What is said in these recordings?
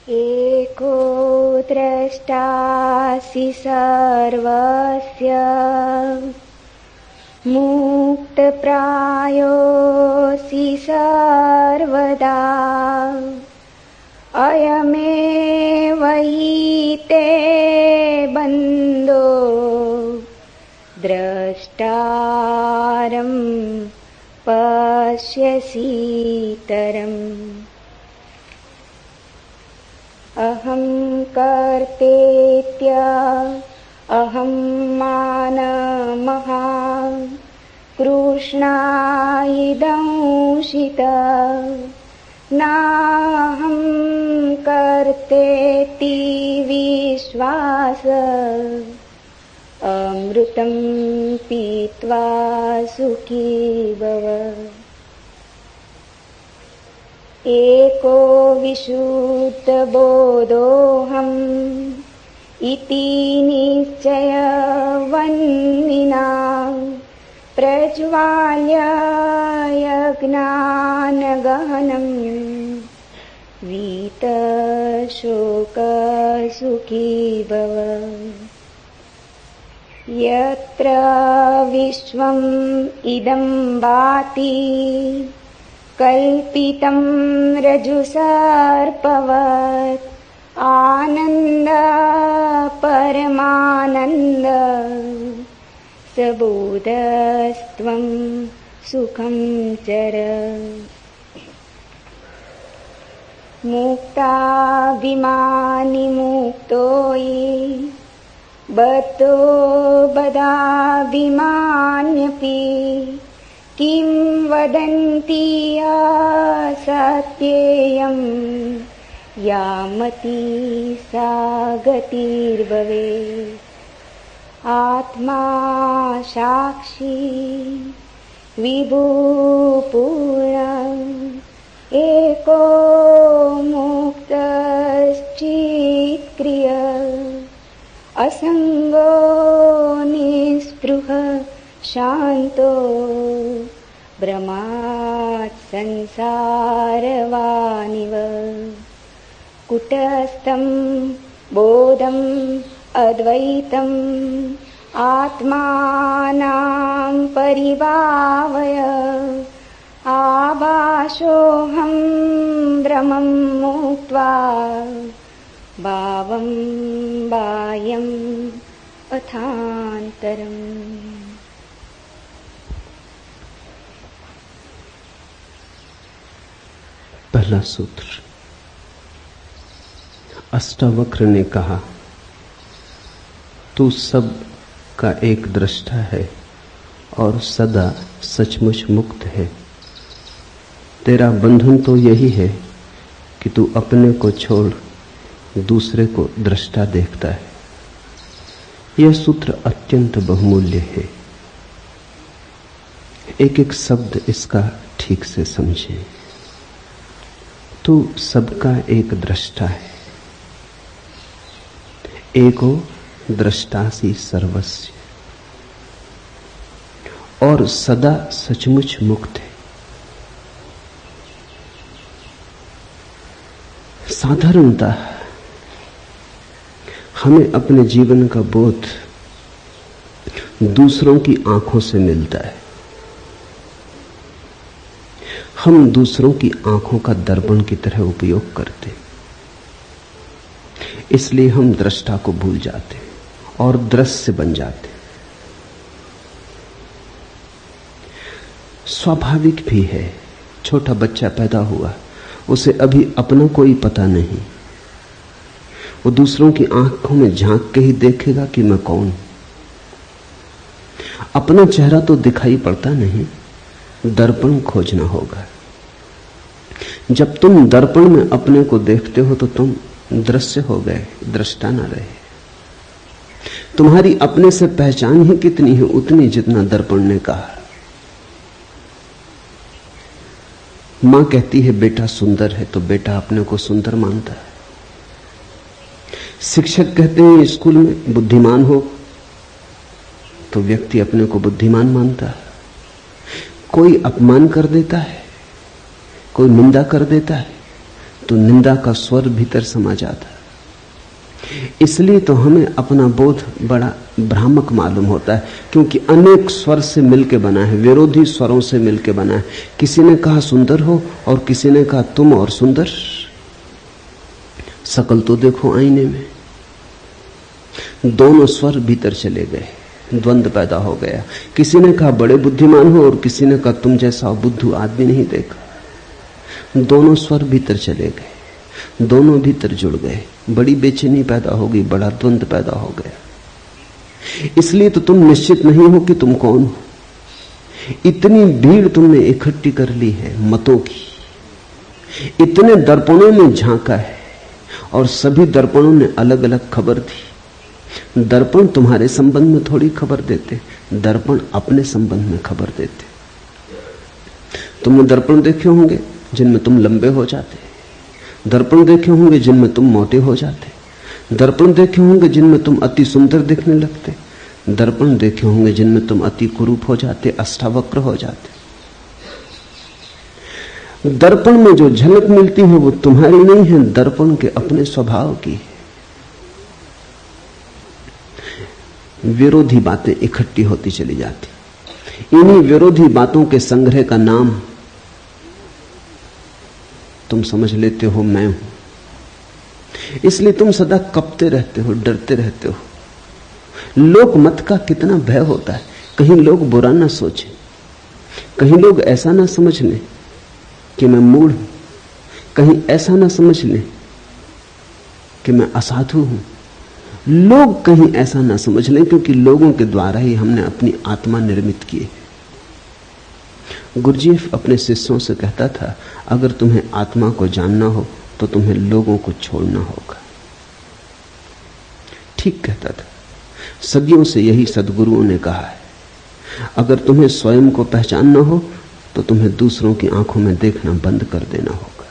एको द्रष्टासि सर्वस्य मुक्तप्रायोऽसि सर्वदा अयमेव हि ते बन्धो द्रष्टारं पश्यसीतरम् अहं कर्तेत्य अहं मानमहा कृष्णायिदंशित नाहं कर्तेति विश्वास अमृतं पीत्वा सुखी भव एको विशुद्धबोधोऽहम् इति निश्चयवन्निना प्रज्वाल्य यज्ञानगहनं वीतशोकसुखी भव यत्र विश्वम् इदं भाति कल्पितं रज्जुसर्पवत् आनन्द परमानन्द सबोधस्त्वं सुखं चर मुक्ताभिमानी मुक्तो ये बद्धो बदाभिमान्यपि किं वदन्ति असत्येयं यामति सा गतिर्भवेत् आत्मा साक्षी विभुपूर्ण एको मुक्तश्चित्क्रिय असंगो निस्पृह शांतो ब्रह्मात् संसारवानिव कुटस्थं बोधम् अद्वैतम् आत्मानं परिभावय आभासोऽहं ब्रह्मं मुक्त्वा भावं बाह्यम् अथान्तरम्। पहला सूत्र। अष्टावक्र ने कहा, तू सब का एक दृष्टा है और सदा सचमुच मुक्त है। तेरा बंधन तो यही है कि तू अपने को छोड़ दूसरे को दृष्टा देखता है। यह सूत्र अत्यंत बहुमूल्य है। एक एक शब्द इसका ठीक से समझें। तू सबका एक दृष्टा है। एको दृष्टासि सर्वस्य, और सदा सचमुच मुक्त है। साधारणतः हमें अपने जीवन का बोध दूसरों की आंखों से मिलता है। हम दूसरों की आंखों का दर्पण की तरह उपयोग करते, इसलिए हम दृष्टा को भूल जाते और दृश्य बन जाते। स्वाभाविक भी है। छोटा बच्चा पैदा हुआ, उसे अभी अपना कोई पता नहीं। वो दूसरों की आंखों में झांक के ही देखेगा कि मैं कौन। अपना चेहरा तो दिखाई पड़ता नहीं, दर्पण खोजना होगा। जब तुम दर्पण में अपने को देखते हो तो तुम दृश्य हो गए, दृष्टा ना रहे। तुम्हारी अपने से पहचान ही कितनी है, उतनी जितना दर्पण ने कहा। मां कहती है बेटा सुंदर है, तो बेटा अपने को सुंदर मानता है। शिक्षक कहते हैं स्कूल में बुद्धिमान हो, तो व्यक्ति अपने को बुद्धिमान मानता है। कोई अपमान कर देता है, कोई निंदा कर देता है, तो निंदा का स्वर भीतर समा जाता है। इसलिए तो हमें अपना बोध बड़ा भ्रामक मालूम होता है, क्योंकि अनेक स्वर से मिलके बना है, विरोधी स्वरों से मिलके बना है। किसी ने कहा सुंदर हो और किसी ने कहा तुम और सुंदर। शकल तो देखो आईने में, दोनों स्वर भीतर चले गए, द्वंद्व पैदा हो गया। किसी ने कहा बड़े बुद्धिमान हो और किसी ने कहा तुम जैसा बुद्धू आदमी नहीं देखा। दोनों स्वर भीतर चले गए, दोनों भीतर जुड़ गए, बड़ी बेचैनी पैदा हो गई, बड़ा द्वंद्व पैदा हो गया। इसलिए तो तुम निश्चित नहीं हो कि तुम कौन हो। इतनी भीड़ तुमने इकट्ठी कर ली है मतों की, इतने दर्पणों में झांका है और सभी दर्पणों ने अलग अलग खबर दी। दर्पण तुम्हारे संबंध में थोड़ी खबर देते, दर्पण अपने संबंध में खबर देते। तुमने दर्पण देखे होंगे जिनमें तुम लंबे हो जाते, दर्पण देखे होंगे जिनमें तुम मोटे हो जाते, दर्पण देखे होंगे जिनमें तुम अति सुंदर दिखने लगते, दर्पण देखे होंगे जिनमें तुम अति कुरूप हो जाते, अष्टावक्र हो जाते। दर्पण में जो झलक मिलती है वो तुम्हारी नहीं है, दर्पण के अपने स्वभाव की है। विरोधी बातें इकट्ठी होती चली जाती। इन्हीं विरोधी बातों के संग्रह का नाम तुम समझ लेते हो मैं हूं। इसलिए तुम सदा कपते रहते हो, डरते रहते हो। लोक मत का कितना भय होता है, कहीं लोग बुरा ना सोचे, कहीं लोग ऐसा ना समझ लें कि मैं मूढ़ हूं, कहीं ऐसा ना समझ लें कि मैं असाधु हूं। लोग कहीं ऐसा ना समझ लें, क्योंकि लोगों के द्वारा ही हमने अपनी आत्मा निर्मित की है। गुरुजीएफ अपने शिष्यों से कहता था, अगर तुम्हें आत्मा को जानना हो तो तुम्हें लोगों को छोड़ना होगा। ठीक कहता था। सदियों से यही सद्गुरुओं ने कहा है, अगर तुम्हें स्वयं को पहचानना हो तो तुम्हें दूसरों की आंखों में देखना बंद कर देना होगा।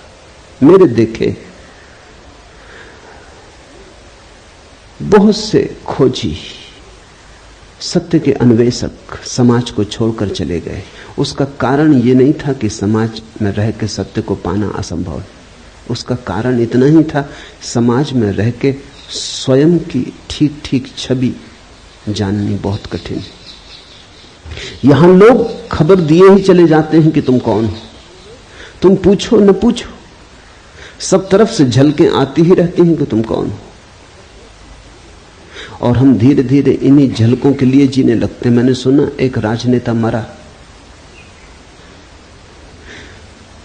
मेरे देखे बहुत से खोजी, सत्य के अन्वेषक समाज को छोड़कर चले गए। उसका कारण यह नहीं था कि समाज में रह के सत्य को पाना असंभव है, उसका कारण इतना ही था, समाज में रह के स्वयं की ठीक ठीक छवि जाननी बहुत कठिन है। यहां लोग खबर दिए ही चले जाते हैं कि तुम कौन हो। तुम पूछो न पूछो, सब तरफ से झलकें आती ही रहती हैं कि तुम कौन हो। और हम धीरे धीरे इन्हीं झलकों के लिए जीने लगते। मैंने सुना एक राजनेता मरा,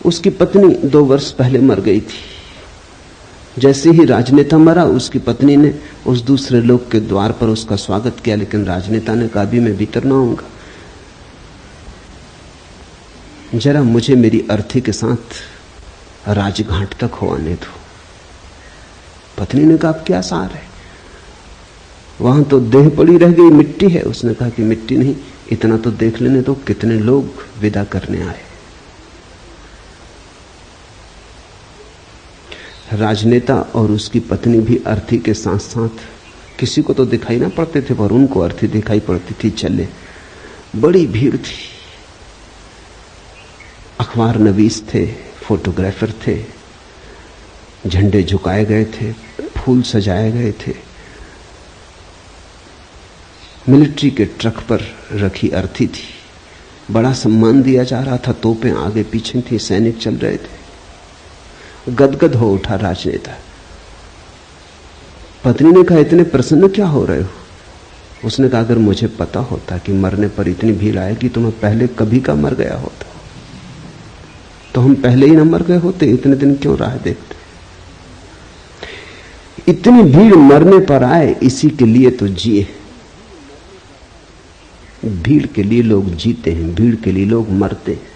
उसकी पत्नी 2 वर्ष पहले मर गई थी। जैसे ही राजनेता मरा, उसकी पत्नी ने उस दूसरे लोग के द्वार पर उसका स्वागत किया, लेकिन राजनेता ने कहा अभी मैं भीतर ना आऊंगा, जरा मुझे मेरी अर्थी के साथ राजघाट तक हो आने दो। पत्नी ने कहा अब क्या सार है, वहां तो देह पड़ी रह गई, मिट्टी है। उसने कहा कि मिट्टी नहीं, इतना तो देख लेने तो कितने लोग विदा करने आए। राजनेता और उसकी पत्नी भी अर्थी के साथ साथ, किसी को तो दिखाई ना पड़ते थे पर उनको अर्थी दिखाई पड़ती थी, चले। बड़ी भीड़ थी, अखबार नवीस थे, फोटोग्राफर थे, झंडे झुकाए गए थे, फूल सजाए गए थे, मिलिट्री के ट्रक पर रखी अर्थी थी, बड़ा सम्मान दिया जा रहा था, तोपें आगे पीछे थी, सैनिक चल रहे थे। गदगद हो उठा राजनेता। पत्नी ने कहा इतने प्रसन्न क्या हो रहे हो? उसने कहा अगर मुझे पता होता कि मरने पर इतनी भीड़ आएगी तो मैं पहले कभी का मर गया होता, तो हम पहले ही ना मर गए होते, इतने दिन क्यों राह देखते। इतनी भीड़ मरने पर आए, इसी के लिए तो जिए। भीड़ के लिए लोग जीते हैं, भीड़ के लिए लोग मरते हैं।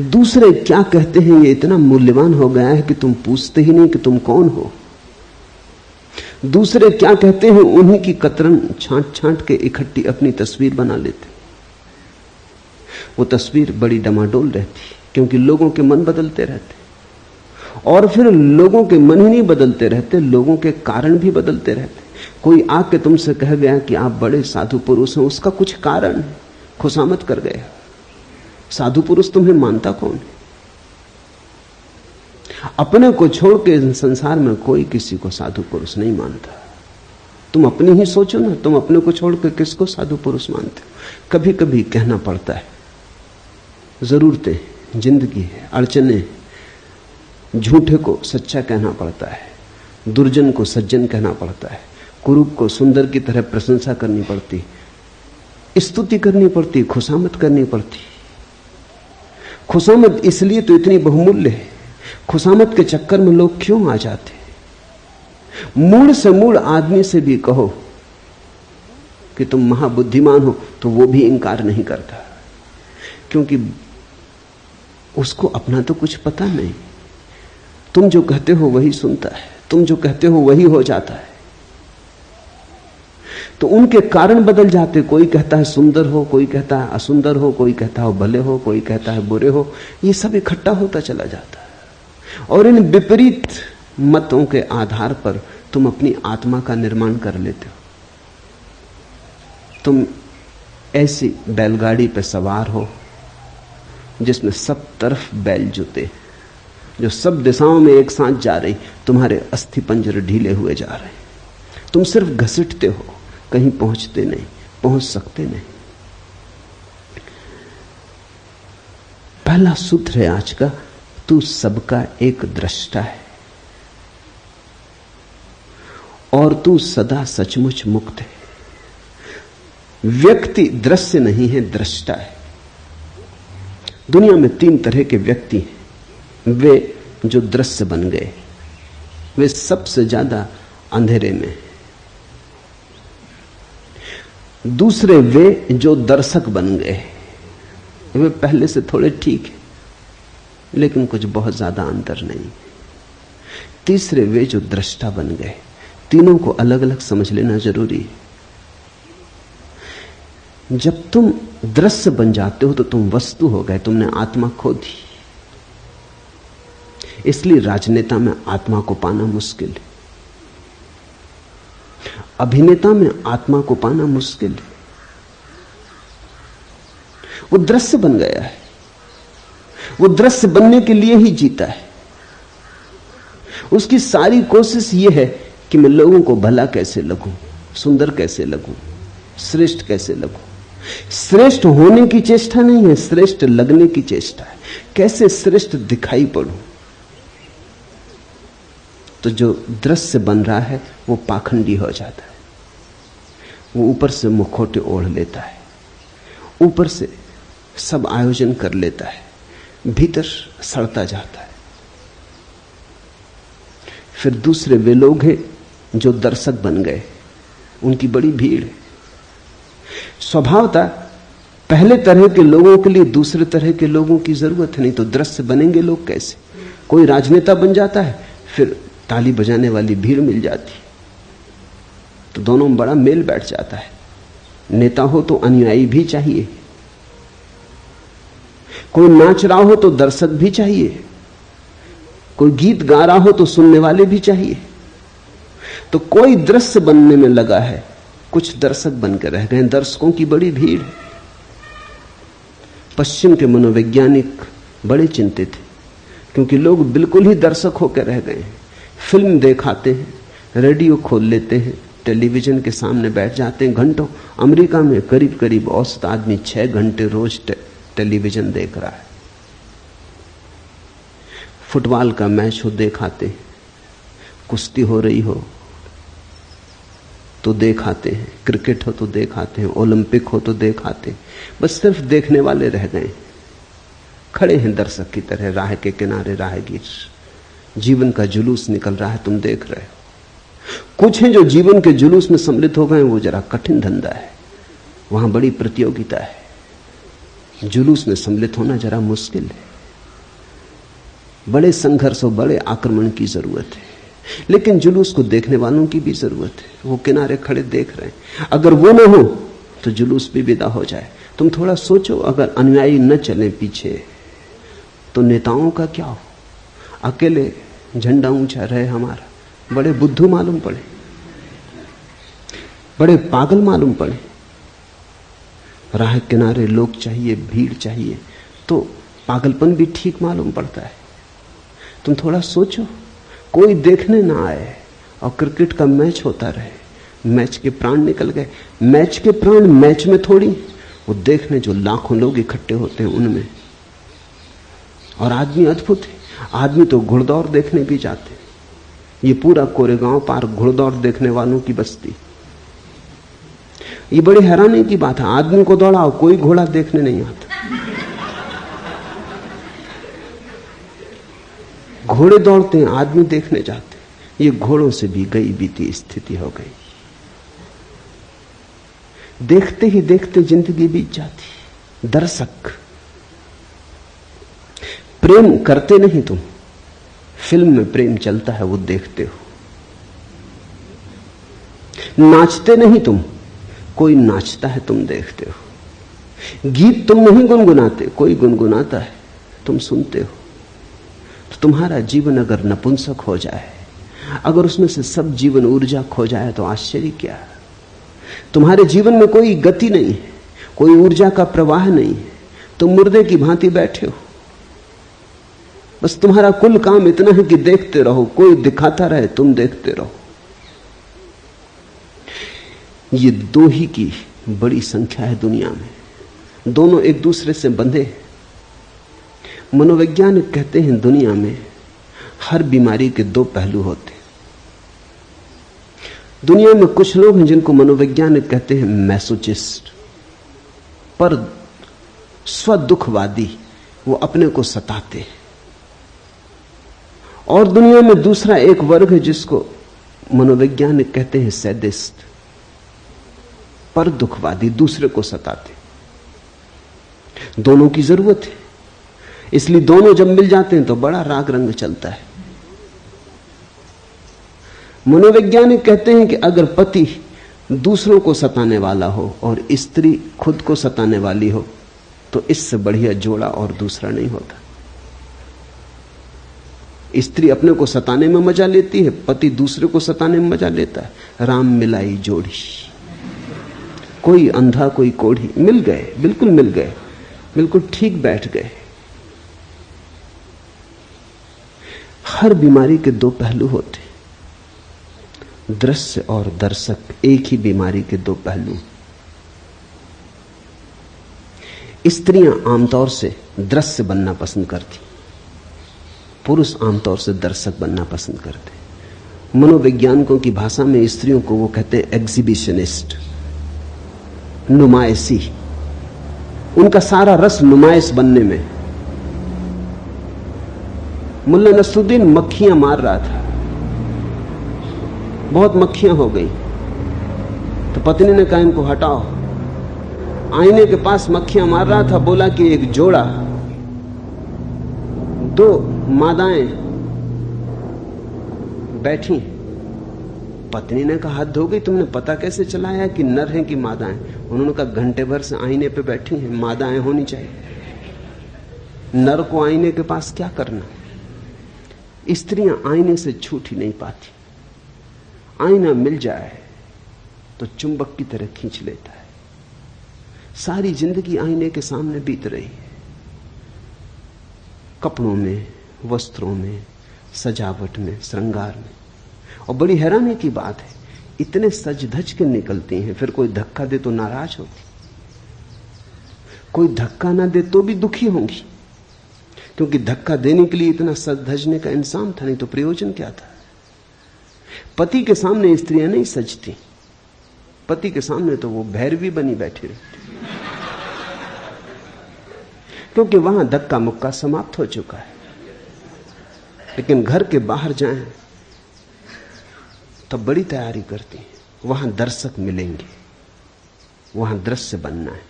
दूसरे क्या कहते हैं ये इतना मूल्यवान हो गया है कि तुम पूछते ही नहीं कि तुम कौन हो। दूसरे क्या कहते हैं उन्हीं की कतरन छांट छांट के इकट्ठी अपनी तस्वीर बना लेते। वो तस्वीर बड़ी डमाडोल रहती, क्योंकि लोगों के मन बदलते रहते, और फिर लोगों के मन ही नहीं बदलते रहते, लोगों के कारण भी बदलते रहते। कोई आके तुमसे कह गया कि आप बड़े साधु पुरुष हैं, उसका कुछ कारण है, खुशामद कर गया। साधु पुरुष तुम्हें मानता कौन है? अपने को छोड़ के इस संसार में कोई किसी को साधु पुरुष नहीं मानता। तुम अपनी ही सोचो ना, तुम अपने को छोड़ के किसको साधु पुरुष मानते हो? कभी कभी कहना पड़ता है, जरूरतें, जिंदगी है, अड़चने, झूठे को सच्चा कहना पड़ता है, दुर्जन को सज्जन कहना पड़ता है, कुरूप को सुंदर की तरह प्रशंसा करनी पड़ती, स्तुति करनी पड़ती, खुशामद करनी पड़ती। खुशामद इसलिए तो इतनी बहुमूल्य है। खुशामद के चक्कर में लोग क्यों आ जाते? मूड से मूड आदमी से भी कहो कि तुम महाबुद्धिमान हो तो वो भी इंकार नहीं करता, क्योंकि उसको अपना तो कुछ पता नहीं। तुम जो कहते हो वही सुनता है, तुम जो कहते हो वही हो जाता है। तो उनके कारण बदल जाते। कोई कहता है सुंदर हो, कोई कहता है असुंदर हो, कोई कहता है भले हो, कोई कहता है बुरे हो। ये सब इकट्ठा होता चला जाता है और इन विपरीत मतों के आधार पर तुम अपनी आत्मा का निर्माण कर लेते हो। तुम ऐसी बैलगाड़ी पर सवार हो जिसमें सब तरफ बैल जुते, जो सब दिशाओं में एक साथ जा रही। तुम्हारे अस्थि पंजर ढीले हुए जा रहे, तुम सिर्फ घसीटते हो, कहीं पहुंचते नहीं, पहुंच सकते नहीं। पहला सूत्र है आज का, तू सबका एक दृष्टा है और तू सदा सचमुच मुक्त है। व्यक्ति दृश्य नहीं है, दृष्टा है। दुनिया में 3 तरह के व्यक्ति हैं। वे जो दृश्य बन गए, वे सबसे ज्यादा अंधेरे में। दूसरे वे जो दर्शक बन गए, वे पहले से थोड़े ठीक है लेकिन कुछ बहुत ज्यादा अंतर नहीं। तीसरे वे जो दृष्टा बन गए। तीनों को अलग अलग समझ लेना जरूरी है। जब तुम दृश्य बन जाते हो तो तुम वस्तु हो गए, तुमने आत्मा खो दी। इसलिए राजनेता में आत्मा को पाना मुश्किल है, अभिनेता में आत्मा को पाना मुश्किल है। वो दृश्य बन गया है, वो दृश्य बनने के लिए ही जीता है। उसकी सारी कोशिश ये है कि मैं लोगों को भला कैसे लगूं, सुंदर कैसे लगूं, श्रेष्ठ कैसे लगूं। श्रेष्ठ होने की चेष्टा नहीं है, श्रेष्ठ लगने की चेष्टा है। कैसे श्रेष्ठ दिखाई पड़ूं। तो जो दृश्य बन रहा है वो पाखंडी हो जाता है। वो ऊपर से मुखौटे ओढ़ लेता है, ऊपर से सब आयोजन कर लेता है, भीतर सड़ता जाता है। फिर दूसरे वे लोग हैं जो दर्शक बन गए, उनकी बड़ी भीड़ है। स्वभावतः पहले तरह के लोगों के लिए दूसरे तरह के लोगों की जरूरत है, नहीं तो दृश्य बनेंगे लोग कैसे। कोई राजनेता बन जाता है, फिर ताली बजाने वाली भीड़ मिल जाती, तो दोनों में बड़ा मेल बैठ जाता है। नेता हो तो अनुयायी भी चाहिए, कोई नाच रहा हो तो दर्शक भी चाहिए, कोई गीत गा रहा हो तो सुनने वाले भी चाहिए। तो कोई दृश्य बनने में लगा है, कुछ दर्शक बनकर रह गए। दर्शकों की बड़ी भीड़ है। पश्चिम के मनोवैज्ञानिक बड़े चिंतित थे, क्योंकि लोग बिल्कुल ही दर्शक होकर रह गए हैं। फिल्म दिखाते हैं, रेडियो खोल लेते हैं, टेलीविजन के सामने बैठ जाते हैं घंटों। अमेरिका में करीब करीब औसत आदमी 6 घंटे रोज टेलीविजन देख रहा है। फुटबॉल का मैच हो दिखाते हैं, कुश्ती हो रही हो तो दिखाते हैं, क्रिकेट हो तो दिखाते हैं, ओलंपिक हो तो दिखाते हैं। बस सिर्फ देखने वाले रह गए, खड़े हैं दर्शक की तरह राह के किनारे राहगीर। जीवन का जुलूस निकल रहा है, तुम देख रहे हो। कुछ हैं जो जीवन के जुलूस में सम्मिलित हो गए, वो जरा कठिन धंधा है, वहां बड़ी प्रतियोगिता है। जुलूस में सम्मिलित होना जरा मुश्किल है, बड़े संघर्ष और बड़े आक्रमण की जरूरत है। लेकिन जुलूस को देखने वालों की भी जरूरत है, वो किनारे खड़े देख रहे हैं। अगर वो ना हो तो जुलूस भी विदा हो जाए। तुम थोड़ा सोचो, अगर अनुयायी न चले पीछे तो नेताओं का क्या हो। अकेले झंडा ऊंचा रहे हमारा, बड़े बुद्धू मालूम पड़े, बड़े पागल मालूम पड़े। राह किनारे लोग चाहिए, भीड़ चाहिए, तो पागलपन भी ठीक मालूम पड़ता है। तुम थोड़ा सोचो, कोई देखने ना आए और क्रिकेट का मैच होता रहे, मैच के प्राण निकल गए। मैच के प्राण मैच में थोड़ी, वो देखने जो लाखों लोग इकट्ठे होते हैं उनमें। और आदमी अद्भुत है, आदमी तो घुड़दौड़ देखने भी जाते हैं। ये पूरा कोरेगांव पार्क घुड़दौड़ देखने वालों की बस्ती। ये बड़ी हैरानी की बात है, आदमी को दौड़ाओ, कोई घोड़ा देखने नहीं आता। घोड़े दौड़ते हैं, आदमी देखने जाते हैं। ये घोड़ों से भी गई बीती स्थिति हो गई। देखते ही देखते जिंदगी बीत जाती। दर्शक, प्रेम करते नहीं तुम, फिल्म में प्रेम चलता है वो देखते हो। नाचते नहीं तुम, कोई नाचता है तुम देखते हो। गीत तुम नहीं गुनगुनाते, कोई गुनगुनाता है तुम सुनते हो। तो तुम्हारा जीवन अगर नपुंसक हो जाए, अगर उसमें से सब जीवन ऊर्जा खो जाए तो आश्चर्य क्या। तुम्हारे जीवन में कोई गति नहीं है, कोई ऊर्जा का प्रवाह नहीं है, तुम मुर्दे की भांति बैठे हो। बस तुम्हारा कुल काम इतना है कि देखते रहो, कोई दिखाता रहे तुम देखते रहो। ये दो ही की बड़ी संख्या है दुनिया में, दोनों एक दूसरे से बंधे। मनोवैज्ञानिक कहते हैं दुनिया में हर बीमारी के दो पहलू होते। दुनिया में कुछ लोग हैं जिनको मनोवैज्ञानिक कहते हैं मैसोचिस्ट, पर स्वदुखवादी, वो अपने को सताते हैं। और दुनिया में दूसरा एक वर्ग है जिसको मनोवैज्ञानिक कहते हैं सैडिस्ट, पर दुखवादी, दूसरे को सताते। दोनों की जरूरत है, इसलिए दोनों जब मिल जाते हैं तो बड़ा राग रंग चलता है। मनोवैज्ञानिक कहते हैं कि अगर पति दूसरों को सताने वाला हो और स्त्री खुद को सताने वाली हो तो इससे बढ़िया जोड़ा और दूसरा नहीं होता। स्त्री अपने को सताने में मजा लेती है, पति दूसरे को सताने में मजा लेता है। राम मिलाई जोड़ी, कोई अंधा कोई कोढ़ी, मिल गए, बिल्कुल मिल गए, बिल्कुल ठीक बैठ गए। हर बीमारी के दो पहलू होते, दृश्य और दर्शक एक ही बीमारी के दो पहलू। स्त्रियां आमतौर से दृश्य बनना पसंद करती, पुरुष आमतौर से दर्शक बनना पसंद करते। मनोवैज्ञानिकों की भाषा में स्त्रियों को वो कहते हैं एग्जिबिशनिस्ट, नुमाइशी। उनका सारा रस नुमाइश बनने में। मुल्ला नसरुद्दीन मक्खियां मार रहा था, बहुत मक्खियां हो गई, तो पत्नी ने कहा इनको हटाओ। आईने के पास मक्खियां मार रहा था, बोला कि एक जोड़ा, दो मादाएं बैठी। पत्नी ने कहा हद हो गई, तुमने पता कैसे चलाया कि नर हैं कि मादाएं? उन्होंने कहा घंटे भर से आईने पे बैठी हैं, मादाएं होनी चाहिए, नर को आईने के पास क्या करना। स्त्रियां आईने से छूट ही नहीं पाती, आईना मिल जाए तो चुंबक की तरह खींच लेता है। सारी जिंदगी आईने के सामने बीत रही है, कपड़ों में, वस्त्रों में, सजावट में, श्रृंगार में। और बड़ी हैरानी की बात है, इतने सज धज के निकलती हैं, फिर कोई धक्का दे तो नाराज होती, कोई धक्का ना दे तो भी दुखी होंगी, क्योंकि धक्का देने के लिए इतना सज धजने का इंसान था, नहीं तो प्रयोजन क्या था। पति के सामने स्त्रियां नहीं सजती, पति के सामने तो वो भैरवी बनी बैठी रहती, क्योंकि वहां धक्का मुक्का समाप्त हो चुका है। लेकिन घर के बाहर जाएं तो बड़ी तैयारी करती हैं, वहां दर्शक मिलेंगे, वहां दृश्य बनना है।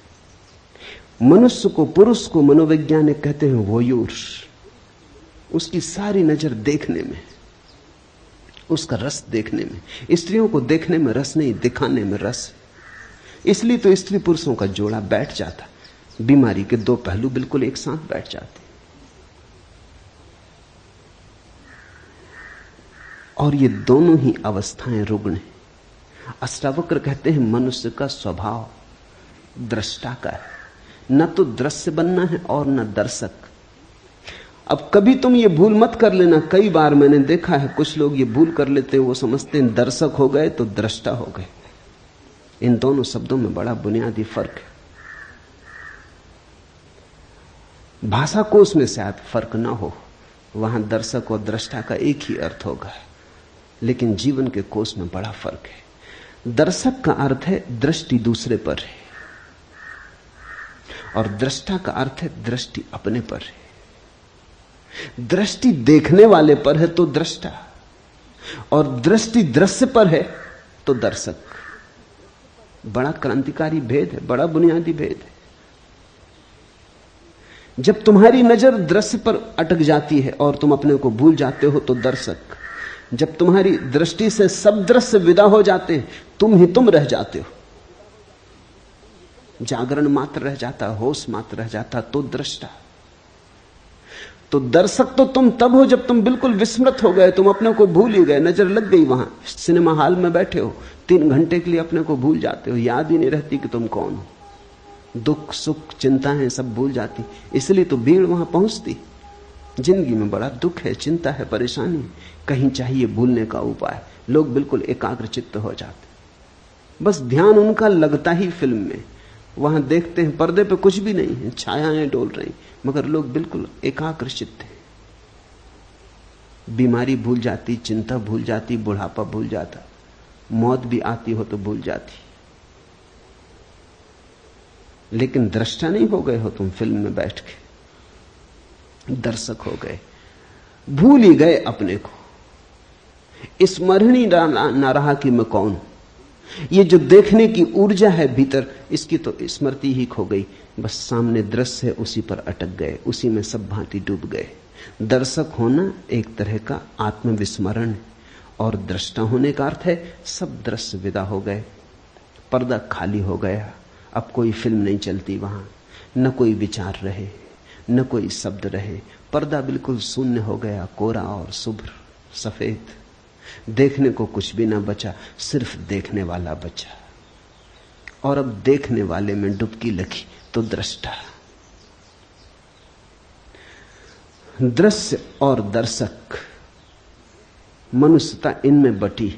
मनुष्य को, पुरुष को मनोवैज्ञानिक कहते हैं वोयूर। उसकी सारी नजर देखने में, उसका रस देखने में। स्त्रियों को देखने में रस नहीं, दिखाने में रस। इसलिए तो स्त्री पुरुषों का जोड़ा बैठ जाता, बीमारी के दो पहलू बिल्कुल एक साथ बैठ जाते। और ये दोनों ही अवस्थाएं रुग्ण हैं। अष्टावक्र कहते हैं मनुष्य का स्वभाव दृष्टा का है, न तो दृश्य बनना है और न दर्शक। अब कभी तुम ये भूल मत कर लेना, कई बार मैंने देखा है कुछ लोग ये भूल कर लेते हैं, वो समझते हैं दर्शक हो गए तो दृष्टा हो गए। इन दोनों शब्दों में बड़ा बुनियादी फर्क है। भाषा कोश में शायद फर्क ना हो, वहां दर्शक और दृष्टा का एक ही अर्थ होगा, लेकिन जीवन के कोश में बड़ा फर्क है। दर्शक का अर्थ है दृष्टि दूसरे पर है, और दृष्टा का अर्थ है दृष्टि अपने पर है। दृष्टि देखने वाले पर है तो दृष्टा, और दृष्टि दृश्य पर है तो दर्शक। बड़ा क्रांतिकारी भेद है, बड़ा बुनियादी भेद है। जब तुम्हारी नजर दृश्य पर अटक जाती है और तुम अपने को भूल जाते हो तो दर्शक। जब तुम्हारी दृष्टि से सब दृश्य विदा हो जाते हैं, तुम ही तुम रह जाते हो, जागरण मात्र रह जाता, होश मात्र रह जाता, तो दृष्टा। तो दर्शक तो तुम तब हो जब तुम बिल्कुल विस्मृत हो गए, तुम अपने को भूल ही गए, नजर लग गई। वहां सिनेमा हॉल में बैठे हो, 3 घंटे के लिए अपने को भूल जाते हो, याद ही नहीं रहती कि तुम कौन हो। दुख सुख चिंताएं सब भूल जाती, इसलिए तो भीड़ वहां पहुंचती। जिंदगी में बड़ा दुख है, चिंता है, परेशानी, कहीं चाहिए भूलने का उपाय। लोग बिल्कुल एकाग्र चित्त हो जाते, बस ध्यान उनका लगता ही फिल्म में। वहां देखते हैं पर्दे पे कुछ भी नहीं है, छायाएं डोल रही, मगर लोग बिल्कुल एकाग्र चित्त हैं। बीमारी भूल जाती, चिंता भूल जाती, बुढ़ापा भूल जाता, मौत भी आती हो तो भूल जाती। लेकिन दृष्टा नहीं हो गए हो तुम फिल्म में बैठ के, दर्शक हो गए, भूल ही गए अपने को। स्मरण ही ना रहा कि मैं कौन हूं। ये जो देखने की ऊर्जा है भीतर, इसकी तो स्मृति ही खो गई। बस सामने दृश्य है, उसी पर अटक गए, उसी में सब भांति डूब गए। दर्शक होना एक तरह का आत्मविस्मरण है, और दृष्टा होने का अर्थ है सब दृश्य विदा हो गए, पर्दा खाली हो गया, अब कोई फिल्म नहीं चलती वहां, न कोई विचार रहे, न कोई शब्द रहे, पर्दा बिल्कुल शून्य हो गया, कोरा और शुभ्र सफेद। देखने को कुछ भी ना बचा, सिर्फ देखने वाला बचा। और अब देखने वाले में डुबकी लगी तो दृष्टा। दृश्य और दर्शक, मनुष्यता इनमें बटी।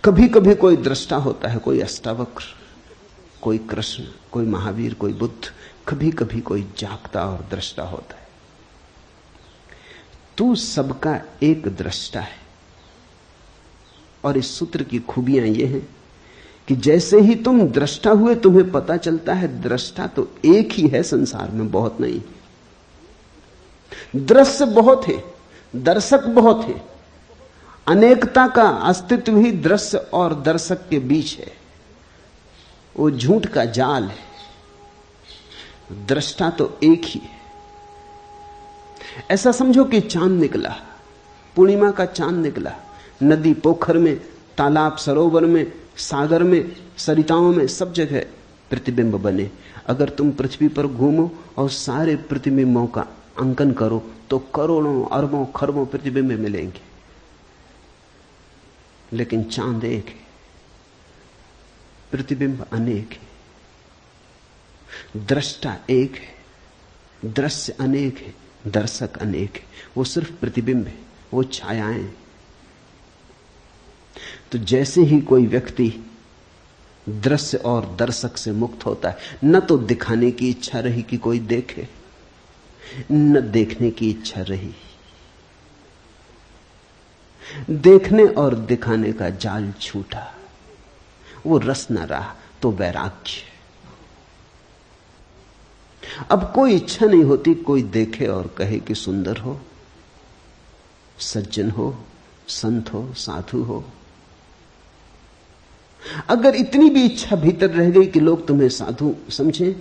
कभी कभी कोई दृष्टा होता है, कोई अष्टावक्र, कोई कृष्ण, कोई महावीर, कोई बुद्ध। कभी कभी कोई जागता और दृष्टा होता है। तू सबका एक दृष्टा है। और इस सूत्र की खूबियां ये हैं कि जैसे ही तुम दृष्टा हुए, तुम्हें पता चलता है दृष्टा तो एक ही है संसार में, बहुत नहीं। दृश्य बहुत है, दर्शक बहुत है। अनेकता का अस्तित्व ही दृश्य और दर्शक के बीच है। वो झूठ का जाल है, दृष्टा तो एक ही है। ऐसा समझो कि चांद निकला, पूर्णिमा का चांद निकला, नदी पोखर में, तालाब सरोवर में, सागर में, सरिताओं में, सब जगह प्रतिबिंब बने। अगर तुम पृथ्वी पर घूमो और सारे प्रतिबिंबों का अंकन करो तो करोड़ों अरबों खरबों प्रतिबिंब मिलेंगे, लेकिन चांद एक है, प्रतिबिंब अनेक है। दृष्टा एक है, दृश्य अनेक है, दर्शक अनेक है। वो सिर्फ प्रतिबिंब है, वो छायाएं। तो जैसे ही कोई व्यक्ति दृश्य और दर्शक से मुक्त होता है, न तो दिखाने की इच्छा रही कि कोई देखे, न देखने की इच्छा रही। देखने और दिखाने का जाल छूटा, वो रस न रहा, तो वैराग्य। अब कोई इच्छा नहीं होती कोई देखे और कहे कि सुंदर हो, सज्जन हो, संत हो, साधु हो। अगर इतनी भी इच्छा भीतर रह गई कि लोग तुम्हें साधु समझें,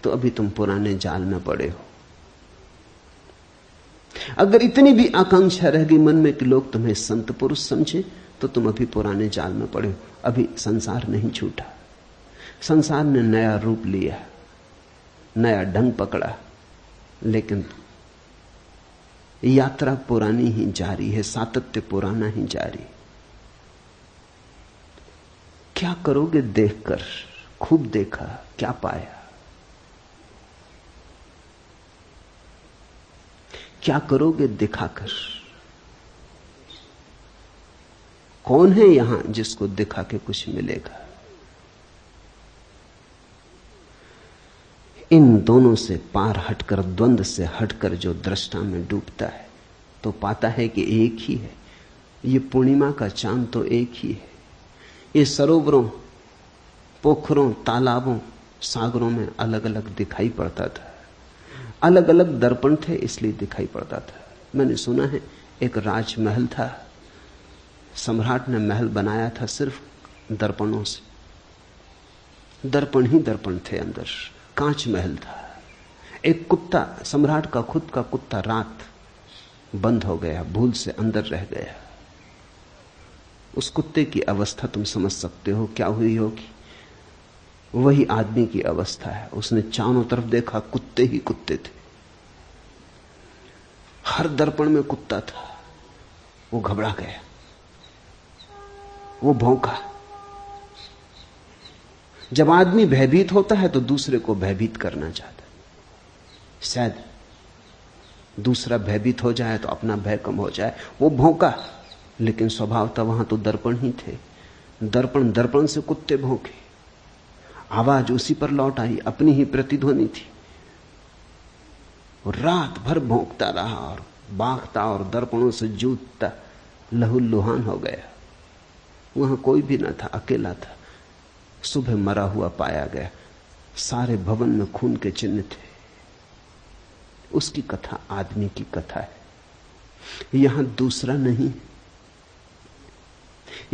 तो अभी तुम पुराने जाल में पड़े हो। अगर इतनी भी आकांक्षा रह गई मन में कि लोग तुम्हें संत पुरुष समझें, तो तुम अभी पुराने जाल में पड़े हो। अभी संसार नहीं छूटा, संसार ने नया रूप लिया, नया ढंग पकड़ा, लेकिन यात्रा पुरानी ही जारी है, सातत्य पुराना ही जारी। क्या करोगे देखकर? खूब देखा, क्या पाया? क्या करोगे दिखाकर? कौन है यहां जिसको दिखा के कुछ मिलेगा? इन दोनों से पार हटकर, द्वंद्व से हटकर जो दृष्टा में डूबता है तो पाता है कि एक ही है। ये पूर्णिमा का चांद तो एक ही है। ये सरोवरों, पोखरों, तालाबों, सागरों में अलग अलग दिखाई पड़ता था। अलग अलग दर्पण थे इसलिए दिखाई पड़ता था। मैंने सुना है एक राजमहल था, सम्राट ने महल बनाया था सिर्फ दर्पणों से। दर्पण ही दर्पण थे अंदर, कांच महल था। एक कुत्ता, सम्राट का खुद का कुत्ता, रात बंद हो गया, भूल से अंदर रह गया। उस कुत्ते की अवस्था तुम समझ सकते हो क्या हुई होगी। वही आदमी की अवस्था है। उसने चारों तरफ देखा, कुत्ते ही कुत्ते थे। हर दर्पण में कुत्ता था। वो घबरा गया, वो भौंका। जब आदमी भयभीत होता है तो दूसरे को भयभीत करना चाहता है। शायद दूसरा भयभीत हो जाए तो अपना भय कम हो जाए। वो भौंका, लेकिन स्वभाव था वहां तो दर्पण ही थे। दर्पण दर्पण से कुत्ते भौंके, आवाज उसी पर लौट आई, अपनी ही प्रतिध्वनि थी। रात भर भौंकता रहा और बागता और दर्पणों से जूझता लहूलुहान हो गया। वहां कोई भी न था, अकेला था। सुबह मरा हुआ पाया गया। सारे भवन में खून के चिन्ह थे। उसकी कथा आदमी की कथा है। यहां दूसरा नहीं,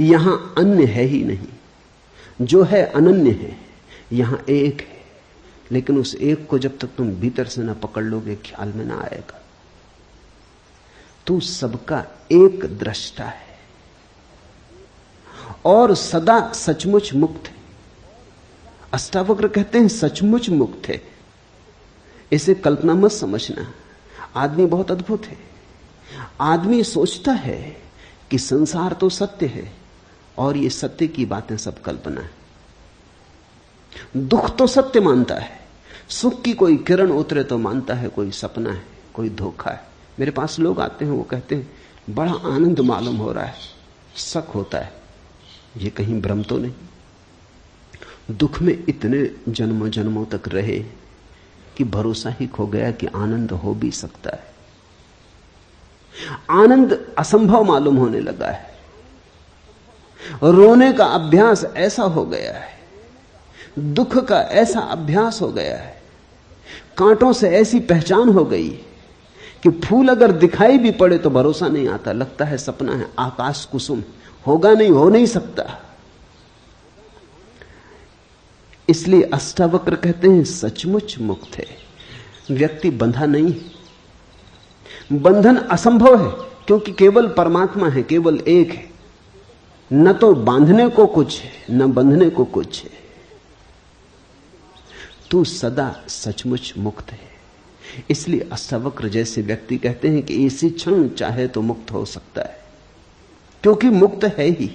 यहां अन्य है ही नहीं। जो है अनन्य है। यहां एक है, लेकिन उस एक को जब तक तुम भीतर से ना पकड़ लोगे ख्याल में ना आएगा। तू सबका एक दृष्टा है और सदा सचमुच मुक्त है। अष्टावक्र कहते हैं सचमुच मुक्त है। इसे कल्पना मत समझना। आदमी बहुत अद्भुत है। आदमी सोचता है कि संसार तो सत्य है और ये सत्य की बातें सब कल्पना है। दुख तो सत्य मानता है, सुख की कोई किरण उतरे तो मानता है कोई सपना है, कोई धोखा है। मेरे पास लोग आते हैं, वो कहते हैं बड़ा आनंद मालूम हो रहा है। शक होता है ये कहीं भ्रम तो नहीं। दुख में इतने जन्मों जन्मों तक रहे कि भरोसा ही खो गया कि आनंद हो भी सकता है। आनंद असंभव मालूम होने लगा है। रोने का अभ्यास ऐसा हो गया है, दुख का ऐसा अभ्यास हो गया है, कांटों से ऐसी पहचान हो गई कि फूल अगर दिखाई भी पड़े तो भरोसा नहीं आता, लगता है सपना है, आकाश कुसुम, होगा नहीं, हो नहीं सकता। इसलिए अष्टावक्र कहते हैं सचमुच मुक्त है। व्यक्ति बंधा नहीं। बंधन असंभव है क्योंकि केवल परमात्मा है, केवल एक है। न तो बांधने को कुछ है, न बंधने को कुछ है। तू सदा सचमुच मुक्त है। इसलिए अष्टावक्र जैसे व्यक्ति कहते हैं कि इसी क्षण चाहे तो मुक्त हो सकता है, क्योंकि मुक्त है ही।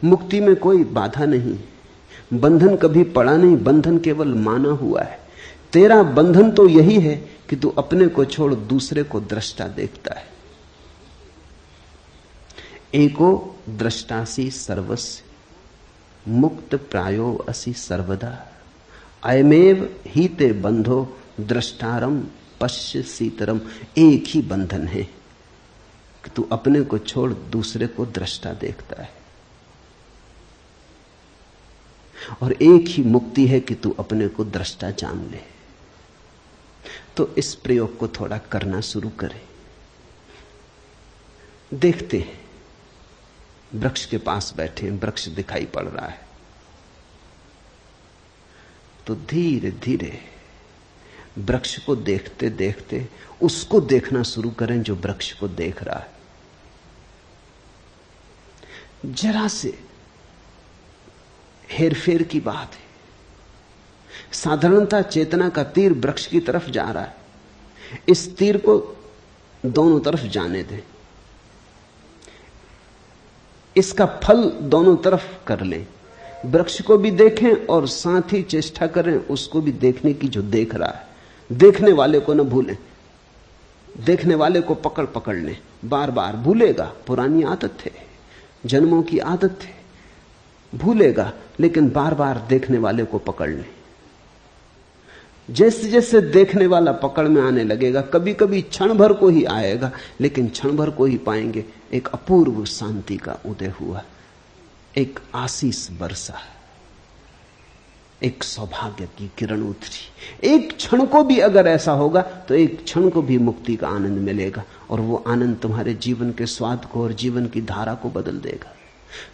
मुक्ति में कोई बाधा नहीं, बंधन कभी पड़ा नहीं, बंधन केवल माना हुआ है। तेरा बंधन तो यही है कि तू अपने को छोड़ दूसरे को दृष्टा देखता है। एको दृष्टासी सर्वस्य मुक्त प्रायो असि सर्वदा अयमेव हीते बंधो दृष्टारम पश्य सीतरम। एक ही बंधन है कि तू अपने को छोड़ दूसरे को दृष्टा देखता है, और एक ही मुक्ति है कि तू अपने को दृष्टा जान ले। तो इस प्रयोग को थोड़ा करना शुरू करें। देखते हैं, वृक्ष के पास बैठे हैं, वृक्ष दिखाई पड़ रहा है, तो धीरे धीरे वृक्ष को देखते देखते उसको देखना शुरू करें जो वृक्ष को देख रहा है। जरा से हेरफेर की बात है। साधारणता चेतना का तीर वृक्ष की तरफ जा रहा है। इस तीर को दोनों तरफ जाने दें, इसका फल दोनों तरफ कर लें। वृक्ष को भी देखें और साथ ही चेष्टा करें उसको भी देखने की जो देख रहा है। देखने वाले को न भूलें। देखने वाले को पकड़ पकड़ ले, बार बार भूलेगा, पुरानी आदत है, जन्मों की आदत है, भूलेगा, लेकिन बार बार देखने वाले को पकड़ ले। जैसे जैसे देखने वाला पकड़ में आने लगेगा, कभी कभी क्षण भर को ही आएगा, लेकिन क्षण भर को ही पाएंगे एक अपूर्व शांति का उदय हुआ, एक आशीष बरसा, एक सौभाग्य की किरण उतरी। एक क्षण को भी अगर ऐसा होगा तो एक क्षण को भी मुक्ति का आनंद मिलेगा, और वो आनंद तुम्हारे जीवन के स्वाद को और जीवन की धारा को बदल देगा।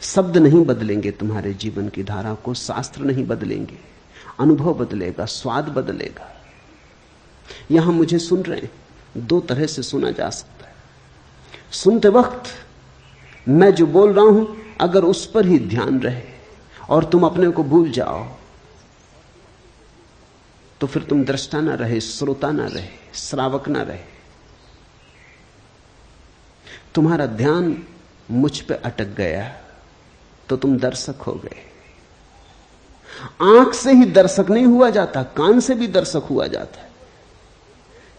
शब्द नहीं बदलेंगे तुम्हारे जीवन की धारा को, शास्त्र नहीं बदलेंगे, अनुभव बदलेगा, स्वाद बदलेगा। यहां मुझे सुन रहे हैं, दो तरह से सुना जा सकता है। सुनते वक्त मैं जो बोल रहा हूं, अगर उस पर ही ध्यान रहे और तुम अपने को भूल जाओ, तो फिर तुम दृष्टा ना रहे, श्रोता ना रहे, श्रावक ना रहे। तुम्हारा ध्यान मुझ पे अटक गया तो तुम दर्शक हो गए। आंख से ही दर्शक नहीं हुआ जाता, कान से भी दर्शक हुआ जाता है।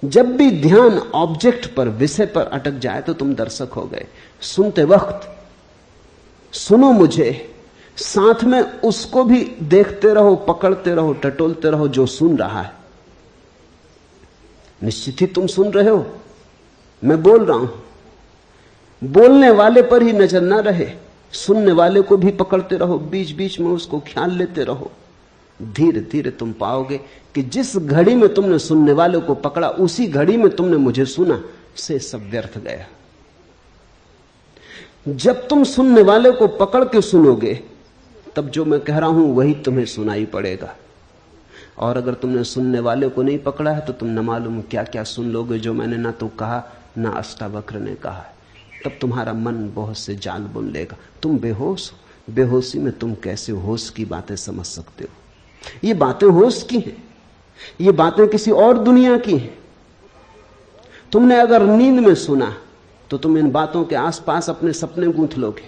जब भी ध्यान ऑब्जेक्ट पर, विषय पर अटक जाए तो तुम दर्शक हो गए। सुनते वक्त सुनो मुझे, साथ में उसको भी देखते रहो, पकड़ते रहो, टटोलते रहो जो सुन रहा है। निश्चित ही तुम सुन रहे हो, मैं बोल रहा हूं। बोलने वाले पर ही नजर ना रहे, सुनने वाले को भी पकड़ते रहो, बीच बीच में उसको ख्याल लेते रहो। धीरे धीरे तुम पाओगे कि जिस घड़ी में तुमने सुनने वाले को पकड़ा, उसी घड़ी में तुमने मुझे सुना, से सब व्यर्थ गया। जब तुम सुनने वाले को पकड़ के सुनोगे, तब जो मैं कह रहा हूं वही तुम्हें सुनाई पड़ेगा। और अगर तुमने सुनने वाले को नहीं पकड़ा है तो तुम न मालूम क्या क्या सुन लोगे जो मैंने ना तो कहा, ना अष्टावक्र ने कहा है। तब तुम्हारा मन बहुत से जाल बुन लेगा, तुम बेहोश हो। बेहोशी में तुम कैसे होश की बातें समझ सकते हो? ये बातें होश की हैं, ये बातें किसी और दुनिया की हैं। तुमने अगर नींद में सुना तो तुम इन बातों के आसपास अपने सपने गूंथ लोगे,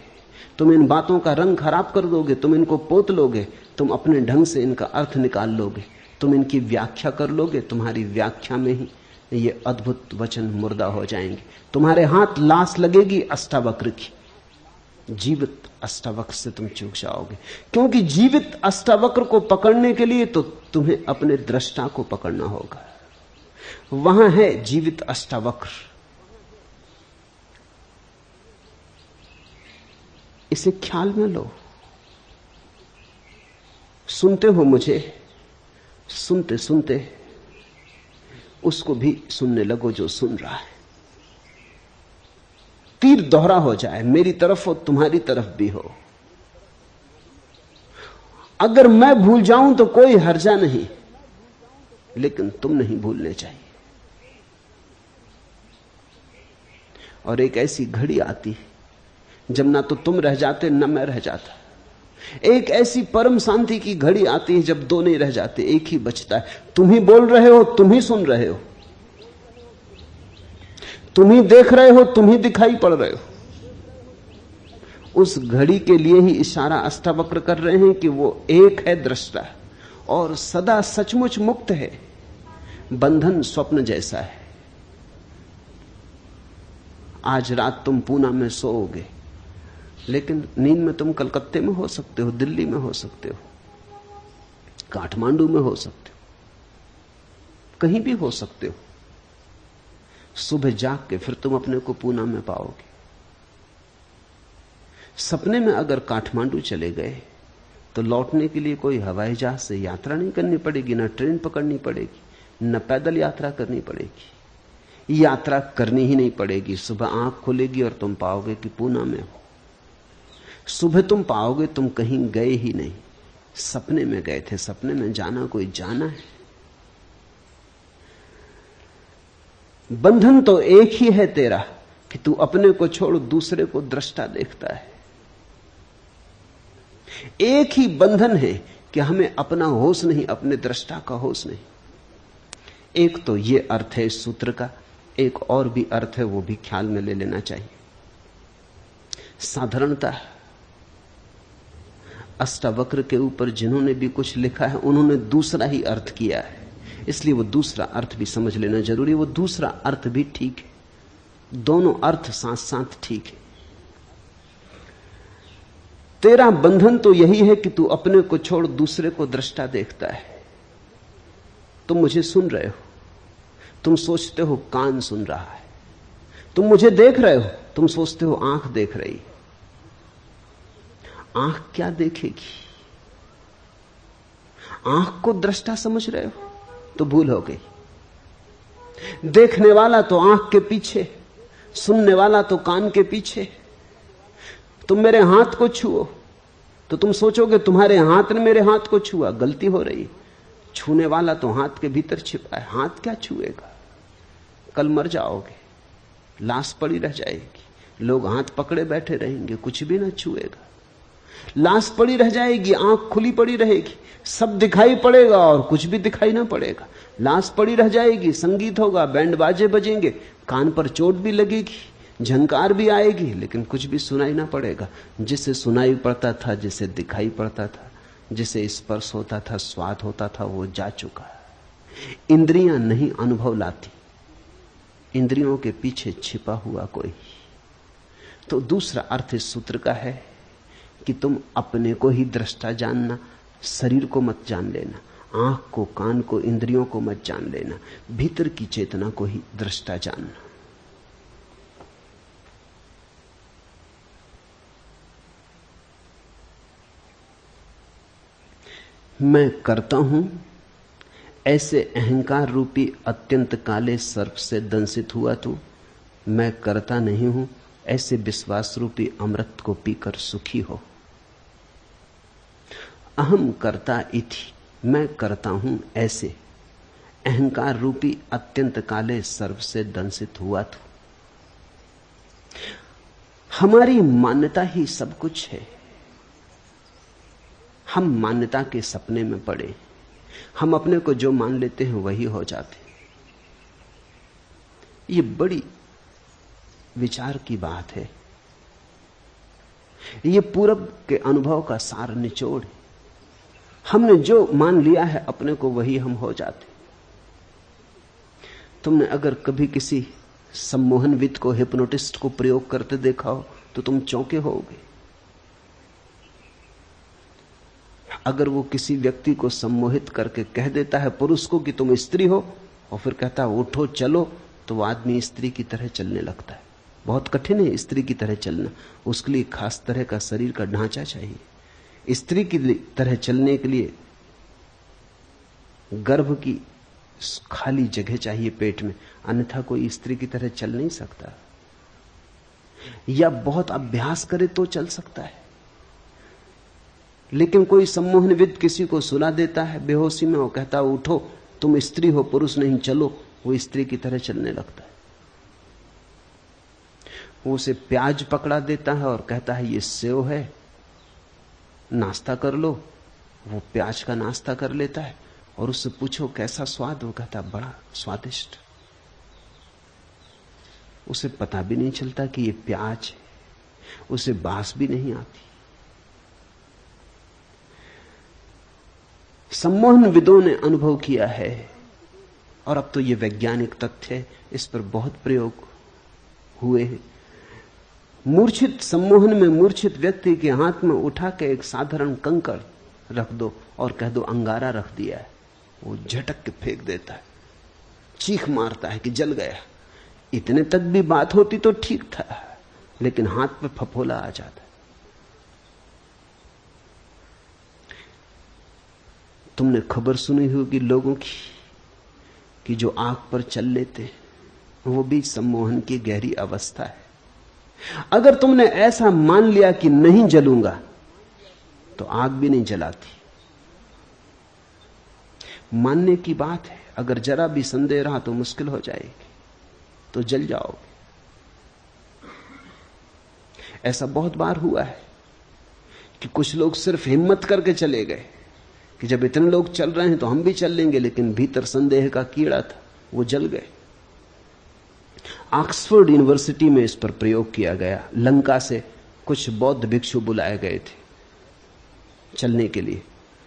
तुम इन बातों का रंग खराब कर दोगे, तुम इनको पोत लोगे, तुम अपने ढंग से इनका अर्थ निकाल लोगे, तुम इनकी व्याख्या कर लोगे। तुम्हारी व्याख्या में ही ये अद्भुत वचन मुर्दा हो जाएंगे। तुम्हारे हाथ लाश लगेगी अष्टावक्र की, जीवित अष्टावक्र से तुम चूक जाओगे। क्योंकि जीवित अष्टावक्र को पकड़ने के लिए तो तुम्हें अपने दृष्टा को पकड़ना होगा। वहां है जीवित अष्टावक्र। इसे ख्याल में लो। सुनते हो मुझे, सुनते सुनते उसको भी सुनने लगो जो सुन रहा है। तीर दोहरा हो जाए, मेरी तरफ हो, तुम्हारी तरफ भी हो। अगर मैं भूल जाऊं तो कोई हर्जा नहीं, लेकिन तुम नहीं भूलने चाहिए। और एक ऐसी घड़ी आती जब ना तो तुम रह जाते न मैं रह जाता। एक ऐसी परम शांति की घड़ी आती है जब दो नहीं रह जाते, एक ही बचता है। तुम ही बोल रहे हो, तुम ही सुन रहे हो, तुम ही देख रहे हो, तुम ही दिखाई पड़ रहे हो। उस घड़ी के लिए ही इशारा अष्टावक्र कर रहे हैं कि वो एक है दृष्टा और सदा सचमुच मुक्त है। बंधन स्वप्न जैसा है। आज रात तुम पूना में सोओगे, लेकिन नींद में तुम कलकत्ते में हो सकते हो, दिल्ली में हो सकते हो, काठमांडू में हो सकते हो, कहीं भी हो सकते हो। सुबह जाग के फिर तुम अपने को पूना में पाओगे। सपने में अगर काठमांडू चले गए तो लौटने के लिए कोई हवाई जहाज से यात्रा नहीं करनी पड़ेगी, न ट्रेन पकड़नी पड़ेगी, न पैदल यात्रा करनी पड़ेगी। यात्रा करनी ही नहीं पड़ेगी। सुबह आंख खुलेगी और तुम पाओगे कि पूना में हो। सुबह तुम पाओगे तुम कहीं गए ही नहीं, सपने में गए थे। सपने में जाना कोई जाना है। बंधन तो एक ही है तेरा कि तू अपने को छोड़ दूसरे को दृष्टा देखता है। एक ही बंधन है कि हमें अपना होश नहीं, अपने दृष्टा का होश नहीं। एक तो ये अर्थ है इस सूत्र का, एक और भी अर्थ है, वो भी ख्याल में ले लेना चाहिए। साधारणता अष्टावक्र के ऊपर जिन्होंने भी कुछ लिखा है उन्होंने दूसरा ही अर्थ किया है इसलिए वो दूसरा अर्थ भी समझ लेना जरूरी है। वो दूसरा अर्थ भी ठीक है, दोनों अर्थ साथ साथ ठीक है। तेरा बंधन तो यही है कि तू अपने को छोड़ दूसरे को दृष्टा देखता है। तुम मुझे सुन रहे हो, तुम सोचते हो कान सुन रहा है, तुम मुझे देख रहे हो, तुम सोचते हो आंख देख रही है। आंख क्या देखेगी? आंख को दृष्टा समझ रहे हो तो भूल हो गई। देखने वाला तो आंख के पीछे, सुनने वाला तो कान के पीछे। तुम मेरे हाथ को छुओ तो तुम सोचोगे तुम्हारे हाथ ने मेरे हाथ को छुआ, गलती हो रही। छूने वाला तो हाथ के भीतर छिपा है। हाथ क्या छुएगा? कल मर जाओगे, लाश पड़ी रह जाएगी, लोग हाथ पकड़े बैठे रहेंगे, कुछ भी ना छुएगा। लाश पड़ी रह जाएगी, आंख खुली पड़ी रहेगी, सब दिखाई पड़ेगा और कुछ भी दिखाई ना पड़ेगा। लाश पड़ी रह जाएगी, संगीत होगा, बैंड बाजे बजेंगे, कान पर चोट भी लगेगी, झंकार भी आएगी, लेकिन कुछ भी सुनाई ना पड़ेगा। जिसे सुनाई पड़ता था, जिसे दिखाई पड़ता था, जिसे स्पर्श होता था, स्वाद होता था, वो जा चुका। इंद्रियां नहीं अनुभव लाती, इंद्रियों के पीछे छिपा हुआ कोई। तो दूसरा अर्थ इस सूत्र का है कि तुम अपने को ही दृष्टा जानना, शरीर को मत जान लेना, आंख को, कान को, इंद्रियों को मत जान लेना, भीतर की चेतना को ही दृष्टा जानना। मैं करता हूं ऐसे अहंकार रूपी अत्यंत काले सर्प से दंशित हुआ तू। मैं करता नहीं हूं ऐसे विश्वास रूपी अमृत को पीकर सुखी हो। अहम करता इति, मैं करता हूं ऐसे अहंकार रूपी अत्यंत काले सर्प से दंशित हुआ तू। हमारी मान्यता ही सब कुछ है। हम मान्यता के सपने में पड़े, हम अपने को जो मान लेते हैं वही हो जाते। ये बड़ी विचार की बात है। ये पूरब के अनुभव का सार निचोड़ है। हमने जो मान लिया है अपने को वही हम हो जाते। तुमने अगर कभी किसी सम्मोहनविद को, हिप्नोटिस्ट को प्रयोग करते देखा हो तो तुम चौंके होगे। अगर वो किसी व्यक्ति को सम्मोहित करके कह देता है पुरुष को कि तुम स्त्री हो, और फिर कहता है उठो चलो, तो वो आदमी स्त्री की तरह चलने लगता है। बहुत कठिन है स्त्री की तरह चलना, उसके लिए खास तरह का शरीर का ढांचा चाहिए। स्त्री की तरह चलने के लिए गर्भ की खाली जगह चाहिए पेट में, अन्यथा कोई स्त्री की तरह चल नहीं सकता। या बहुत अभ्यास करे तो चल सकता है। लेकिन कोई सम्मोहनविद किसी को सुला देता है बेहोशी में, वो कहता है उठो तुम स्त्री हो, पुरुष नहीं, चलो, वो स्त्री की तरह चलने लगता है। वो उसे प्याज पकड़ा देता है और कहता है ये सेव है, नाश्ता कर लो। वो प्याज का नाश्ता कर लेता है और उससे पूछो कैसा स्वाद, वो कहता है बड़ा स्वादिष्ट। उसे पता भी नहीं चलता कि ये प्याज है, उसे बास भी नहीं आती। सम्मोहनविदों ने अनुभव किया है, और अब तो ये वैज्ञानिक तथ्य है, इस पर बहुत प्रयोग हुए हैं। मूर्छित सम्मोहन में मूर्छित व्यक्ति के हाथ में उठा के एक साधारण कंकड़ रख दो और कह दो अंगारा रख दिया है, वो झटक के फेंक देता है, चीख मारता है कि जल गया। इतने तक भी बात होती तो ठीक था, लेकिन हाथ पे फफोला आ जाता है। तुमने खबर सुनी होगी लोगों की कि जो आग पर चल लेते हैं वो भी सम्मोहन की गहरी अवस्था है। अगर तुमने ऐसा मान लिया कि नहीं जलूंगा तो आग भी नहीं जलाती। मानने की बात है, अगर जरा भी संदेह रहा तो मुश्किल हो जाएगी, तो जल जाओगे। ऐसा बहुत बार हुआ है कि कुछ लोग सिर्फ हिम्मत करके चले गए कि जब इतने लोग चल रहे हैं तो हम भी चल लेंगे, लेकिन भीतर संदेह का कीड़ा था, वो जल गए। ऑक्सफोर्ड यूनिवर्सिटी में इस पर प्रयोग किया गया। लंका से कुछ बौद्ध भिक्षु बुलाए गए थे चलने के लिए।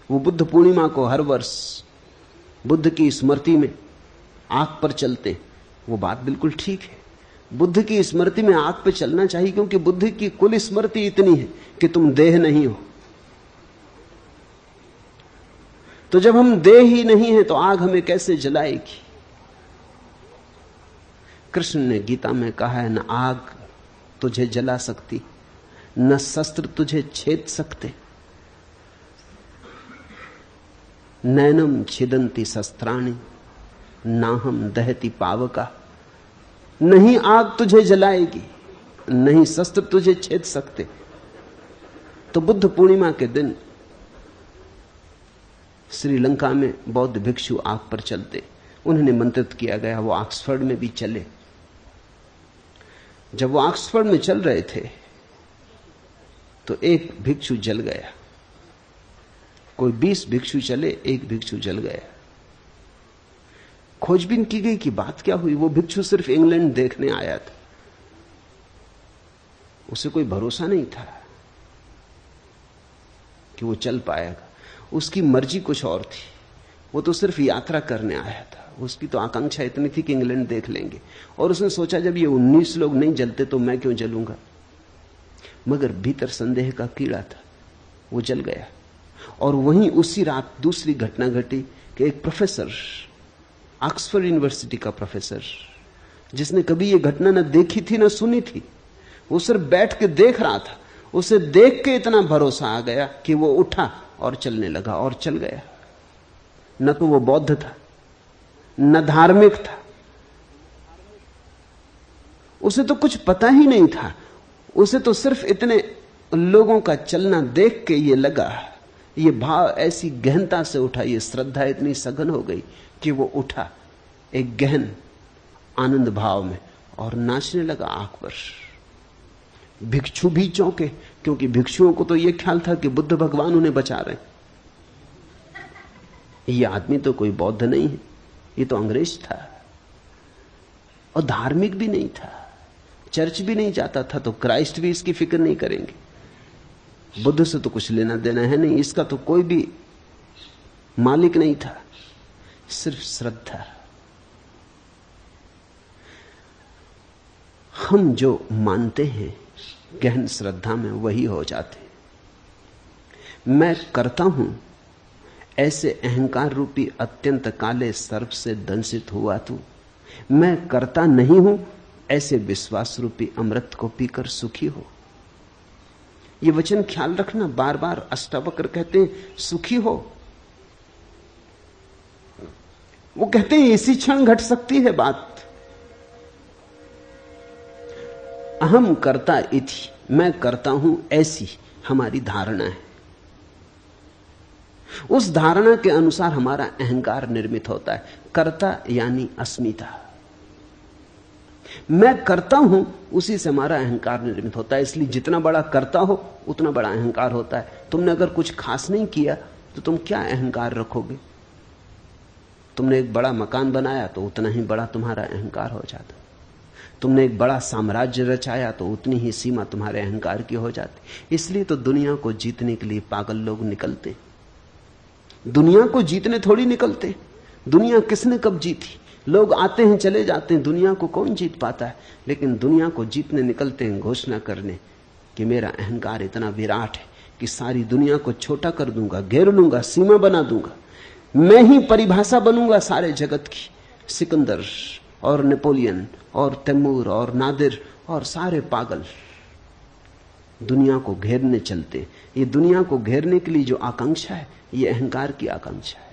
वो बुद्ध पूर्णिमा को हर वर्ष बुद्ध की स्मृति में आग पर चलते, वो बात बिल्कुल ठीक है। बुद्ध की स्मृति में आग पर चलना चाहिए, क्योंकि बुद्ध की कुल स्मृति इतनी है कि तुम देह नहीं हो। तो जब हम देह ही नहीं है तो आग हमें कैसे जलाएगी? कृष्ण ने गीता में कहा है, न आग तुझे जला सकती, न शस्त्र तुझे छेद सकते। नैनम छिदंती शस्त्राणि नाहम दहती पावका। नहीं आग तुझे जलाएगी, नहीं शस्त्र तुझे छेद सकते। तो बुद्ध पूर्णिमा के दिन श्रीलंका में बौद्ध भिक्षु आग पर चलते, उन्हें निमंत्रित किया गया, वो ऑक्सफोर्ड में भी चले। जब वो ऑक्सफोर्ड में चल रहे थे तो एक भिक्षु जल गया। कोई 20 भिक्षु चले, एक भिक्षु जल गया। खोजबीन की गई कि बात क्या हुई। वो भिक्षु सिर्फ इंग्लैंड देखने आया था, उसे कोई भरोसा नहीं था कि वो चल पाएगा। उसकी मर्जी कुछ और थी, वो तो सिर्फ यात्रा करने आया था। उसकी तो आकांक्षा इतनी थी कि इंग्लैंड देख लेंगे, और उसने सोचा जब ये 19 लोग नहीं जलते तो मैं क्यों जलूंगा। मगर भीतर संदेह का कीड़ा था, वो जल गया। और वहीं उसी रात दूसरी घटना घटी कि एक प्रोफेसर, ऑक्सफोर्ड यूनिवर्सिटी का प्रोफेसर, जिसने कभी ये घटना न देखी थी न सुनी थी, वो सिर्फ बैठ के देख रहा था, उसे देख के इतना भरोसा आ गया कि वो उठा और चलने लगा और चल गया। न तो वो बौद्ध था, न धार्मिक था, उसे तो कुछ पता ही नहीं था। उसे तो सिर्फ इतने लोगों का चलना देख के ये लगा, ये भाव ऐसी गहनता से उठा, ये श्रद्धा इतनी सघन हो गई कि वो उठा एक गहन आनंद भाव में और नाचने लगा आग पर। भिक्षु भी चौंके, क्योंकि भिक्षुओं को तो ये ख्याल था कि बुद्ध भगवान उन्हें बचा रहे। ये आदमी तो कोई बौद्ध नहीं है, ये तो अंग्रेज था, और धार्मिक भी नहीं था, चर्च भी नहीं जाता था, तो क्राइस्ट भी इसकी फिक्र नहीं करेंगे। बुद्ध से तो कुछ लेना देना है नहीं, इसका तो कोई भी मालिक नहीं था, सिर्फ श्रद्धा। हम जो मानते हैं गहन श्रद्धा में वही हो जाते। मैं करता हूं ऐसे अहंकार रूपी अत्यंत काले सर्प से दंशित हुआ तू। मैं करता नहीं हूं ऐसे विश्वास रूपी अमृत को पीकर सुखी हो। ये वचन ख्याल रखना, बार बार अष्टावक्र कहते हैं सुखी हो। वो कहते हैं इसी क्षण घट सकती है बात। अहम करता इति, मैं करता हूं ऐसी हमारी धारणा है। उस धारणा के अनुसार हमारा अहंकार निर्मित होता है। कर्ता यानी अस्मिता। मैं करता हूं, उसी से हमारा अहंकार निर्मित होता है। इसलिए जितना बड़ा करता हो उतना बड़ा अहंकार होता है। तुमने अगर कुछ खास नहीं किया तो तुम क्या अहंकार रखोगे? तुमने एक बड़ा मकान बनाया तो उतना ही बड़ा तुम्हारा अहंकार हो जाता। तुमने एक बड़ा साम्राज्य रचाया तो उतनी ही सीमा तुम्हारे अहंकार की हो जाती। इसलिए तो दुनिया को जीतने के लिए पागल लोग निकलते। दुनिया को जीतने थोड़ी निकलते। दुनिया किसने कब जीती? लोग आते हैं चले जाते हैं, दुनिया को कौन जीत पाता है? लेकिन दुनिया को जीतने निकलते हैं घोषणा करने कि मेरा अहंकार इतना विराट है कि सारी दुनिया को छोटा कर दूंगा, घेर लूंगा, सीमा बना दूंगा। मैं ही परिभाषा बनूंगा सारे जगत की। सिकंदर और नेपोलियन और तैमूर और नादिर और सारे पागल दुनिया को घेरने चलते। ये दुनिया को घेरने के लिए जो आकांक्षा है, ये अहंकार की आकांक्षा है।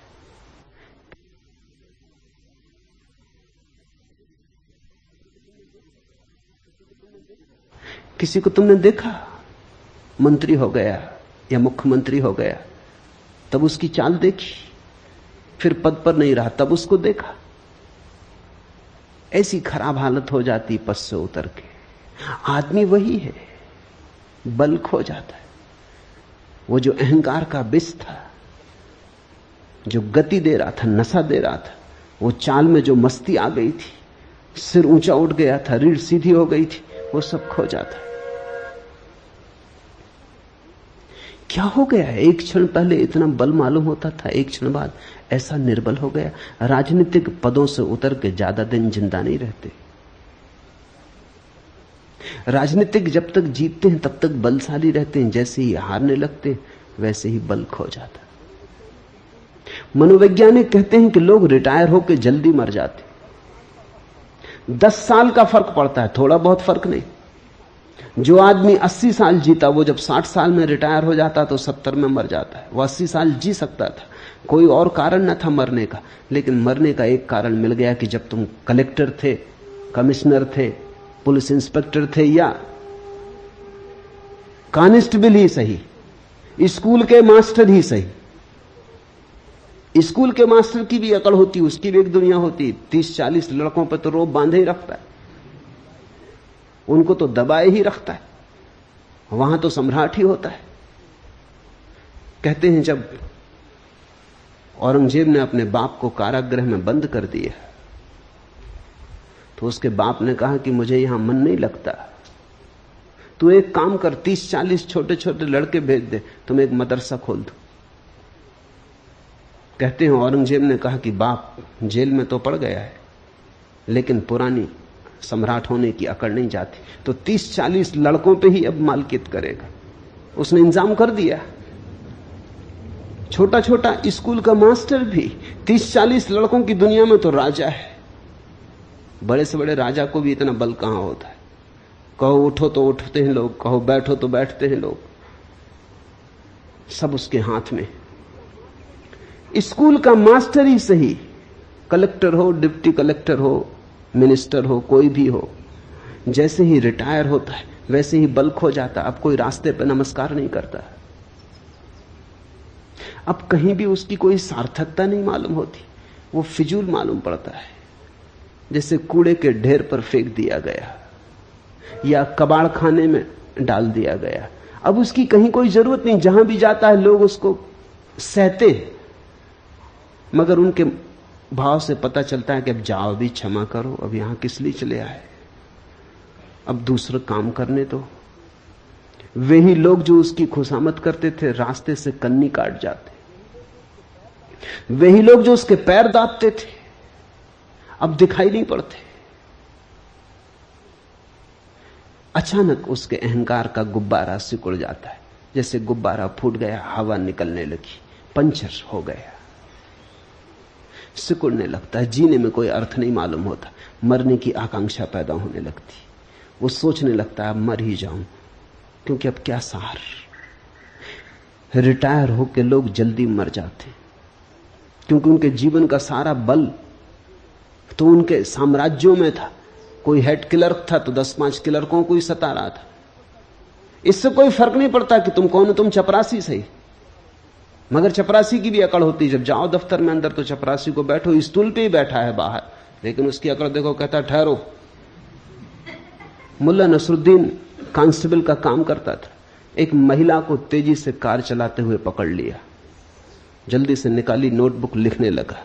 किसी को तुमने देखा मंत्री हो गया या मुख्यमंत्री हो गया, तब उसकी चाल देखी, फिर पद पर नहीं रहा तब उसको देखा, ऐसी खराब हालत हो जाती पद से उतर के। आदमी वही है, बल खो जाता है। वो जो अहंकार का विष था, जो गति दे रहा था, नशा दे रहा था, वो चाल में जो मस्ती आ गई थी, सिर ऊंचा उठ गया था, रीढ़ सीधी हो गई थी, वो सब खो जाता है। क्या हो गया है? एक क्षण पहले इतना बल मालूम होता था, एक क्षण बाद ऐसा निर्बल हो गया। राजनीतिक पदों से उतर के ज्यादा दिन जिंदा नहीं रहते। राजनीतिक जब तक जीतते हैं तब तक बलशाली रहते हैं, जैसे ही हारने लगते हैं वैसे ही बल खो जाता। मनोवैज्ञानिक कहते हैं कि लोग रिटायर होकर जल्दी मर जाते। 10 साल का फर्क पड़ता है, थोड़ा बहुत फर्क नहीं। जो आदमी 80 साल जीता वो जब 60 साल में रिटायर हो जाता तो 70 में मर जाता है। वो 80 साल जी सकता था, कोई और कारण न था मरने का, लेकिन मरने का एक कारण मिल गया कि जब तुम कलेक्टर थे, कमिश्नर थे, पुलिस इंस्पेक्टर थे या कांस्टेबल ही सही, स्कूल के मास्टर ही सही। स्कूल के मास्टर की भी अकड़ होती, उसकी भी एक दुनिया होती। 30-40 लड़कों पर तो रोब बांधे ही रखता है, उनको तो दबाए ही रखता है, वहां तो सम्राट ही होता है। कहते हैं जब औरंगजेब ने अपने बाप को कारागृह में बंद कर दिया तो उसके बाप ने कहा कि मुझे यहां मन नहीं लगता, तू एक काम कर, 30-40 छोटे छोटे लड़के भेज दे, तुम एक मदरसा खोल दो। कहते हैं औरंगजेब ने कहा कि बाप जेल में तो पड़ गया है लेकिन पुरानी सम्राट होने की अकड़ नहीं जाती, तो 30-40 लड़कों पे ही अब मालकियत करेगा। उसने इंतजाम कर दिया। छोटा छोटा स्कूल का मास्टर भी 30-40 लड़कों की दुनिया में तो राजा है। बड़े से बड़े राजा को भी इतना बल कहां होता है। कहो उठो तो उठते हैं लोग, कहो बैठो तो बैठते हैं लोग, सब उसके हाथ में। स्कूल का मास्टर ही सही, कलेक्टर हो, डिप्टी कलेक्टर हो, मिनिस्टर हो, कोई भी हो, जैसे ही रिटायर होता है वैसे ही बल खो जाता। अब कोई रास्ते पर नमस्कार नहीं करता, अब कहीं भी उसकी कोई सार्थकता नहीं मालूम होती, वो फिजूल मालूम पड़ता है, जैसे कूड़े के ढेर पर फेंक दिया गया या कबाड़ खाने में डाल दिया गया। अब उसकी कहीं कोई जरूरत नहीं, जहां भी जाता है लोग उसको सहते, मगर उनके भाव से पता चलता है कि अब जाओ, भी क्षमा करो, अब यहां किस लिए चले आए, अब दूसरा काम करने दो। वही लोग जो उसकी खुशामद करते थे रास्ते से कन्नी काट जाते, वही लोग जो उसके पैर दाबते थे अब दिखाई नहीं पड़ते। अचानक उसके अहंकार का गुब्बारा सिकुड़ जाता है, जैसे गुब्बारा फूट गया, हवा निकलने लगी, पंचर हो गया, सिकुड़ने लगता है। जीने में कोई अर्थ नहीं मालूम होता, मरने की आकांक्षा पैदा होने लगती। वो सोचने लगता है अब मर ही जाऊं, क्योंकि अब क्या सहार। रिटायर होकर लोग जल्दी मर जाते क्योंकि उनके जीवन का सारा बल तो उनके साम्राज्यों में था। कोई हेड क्लर्क था तो 10-5 क्लर्कों को ही सता रहा था। इससे कोई फर्क नहीं पड़ता कि तुम कौन हो, तुम चपरासी सही, मगर चपरासी की भी अकड़ होती। जब जाओ दफ्तर में अंदर तो चपरासी को बैठो, स्टूल पे ही बैठा है बाहर, लेकिन उसकी अकड़ देखो, कहता ठहरो। मुल्ला नसरुद्दीन कांस्टेबल का काम करता था, एक महिला को तेजी से कार चलाते हुए पकड़ लिया, जल्दी से निकाली नोटबुक, लिखने लगा।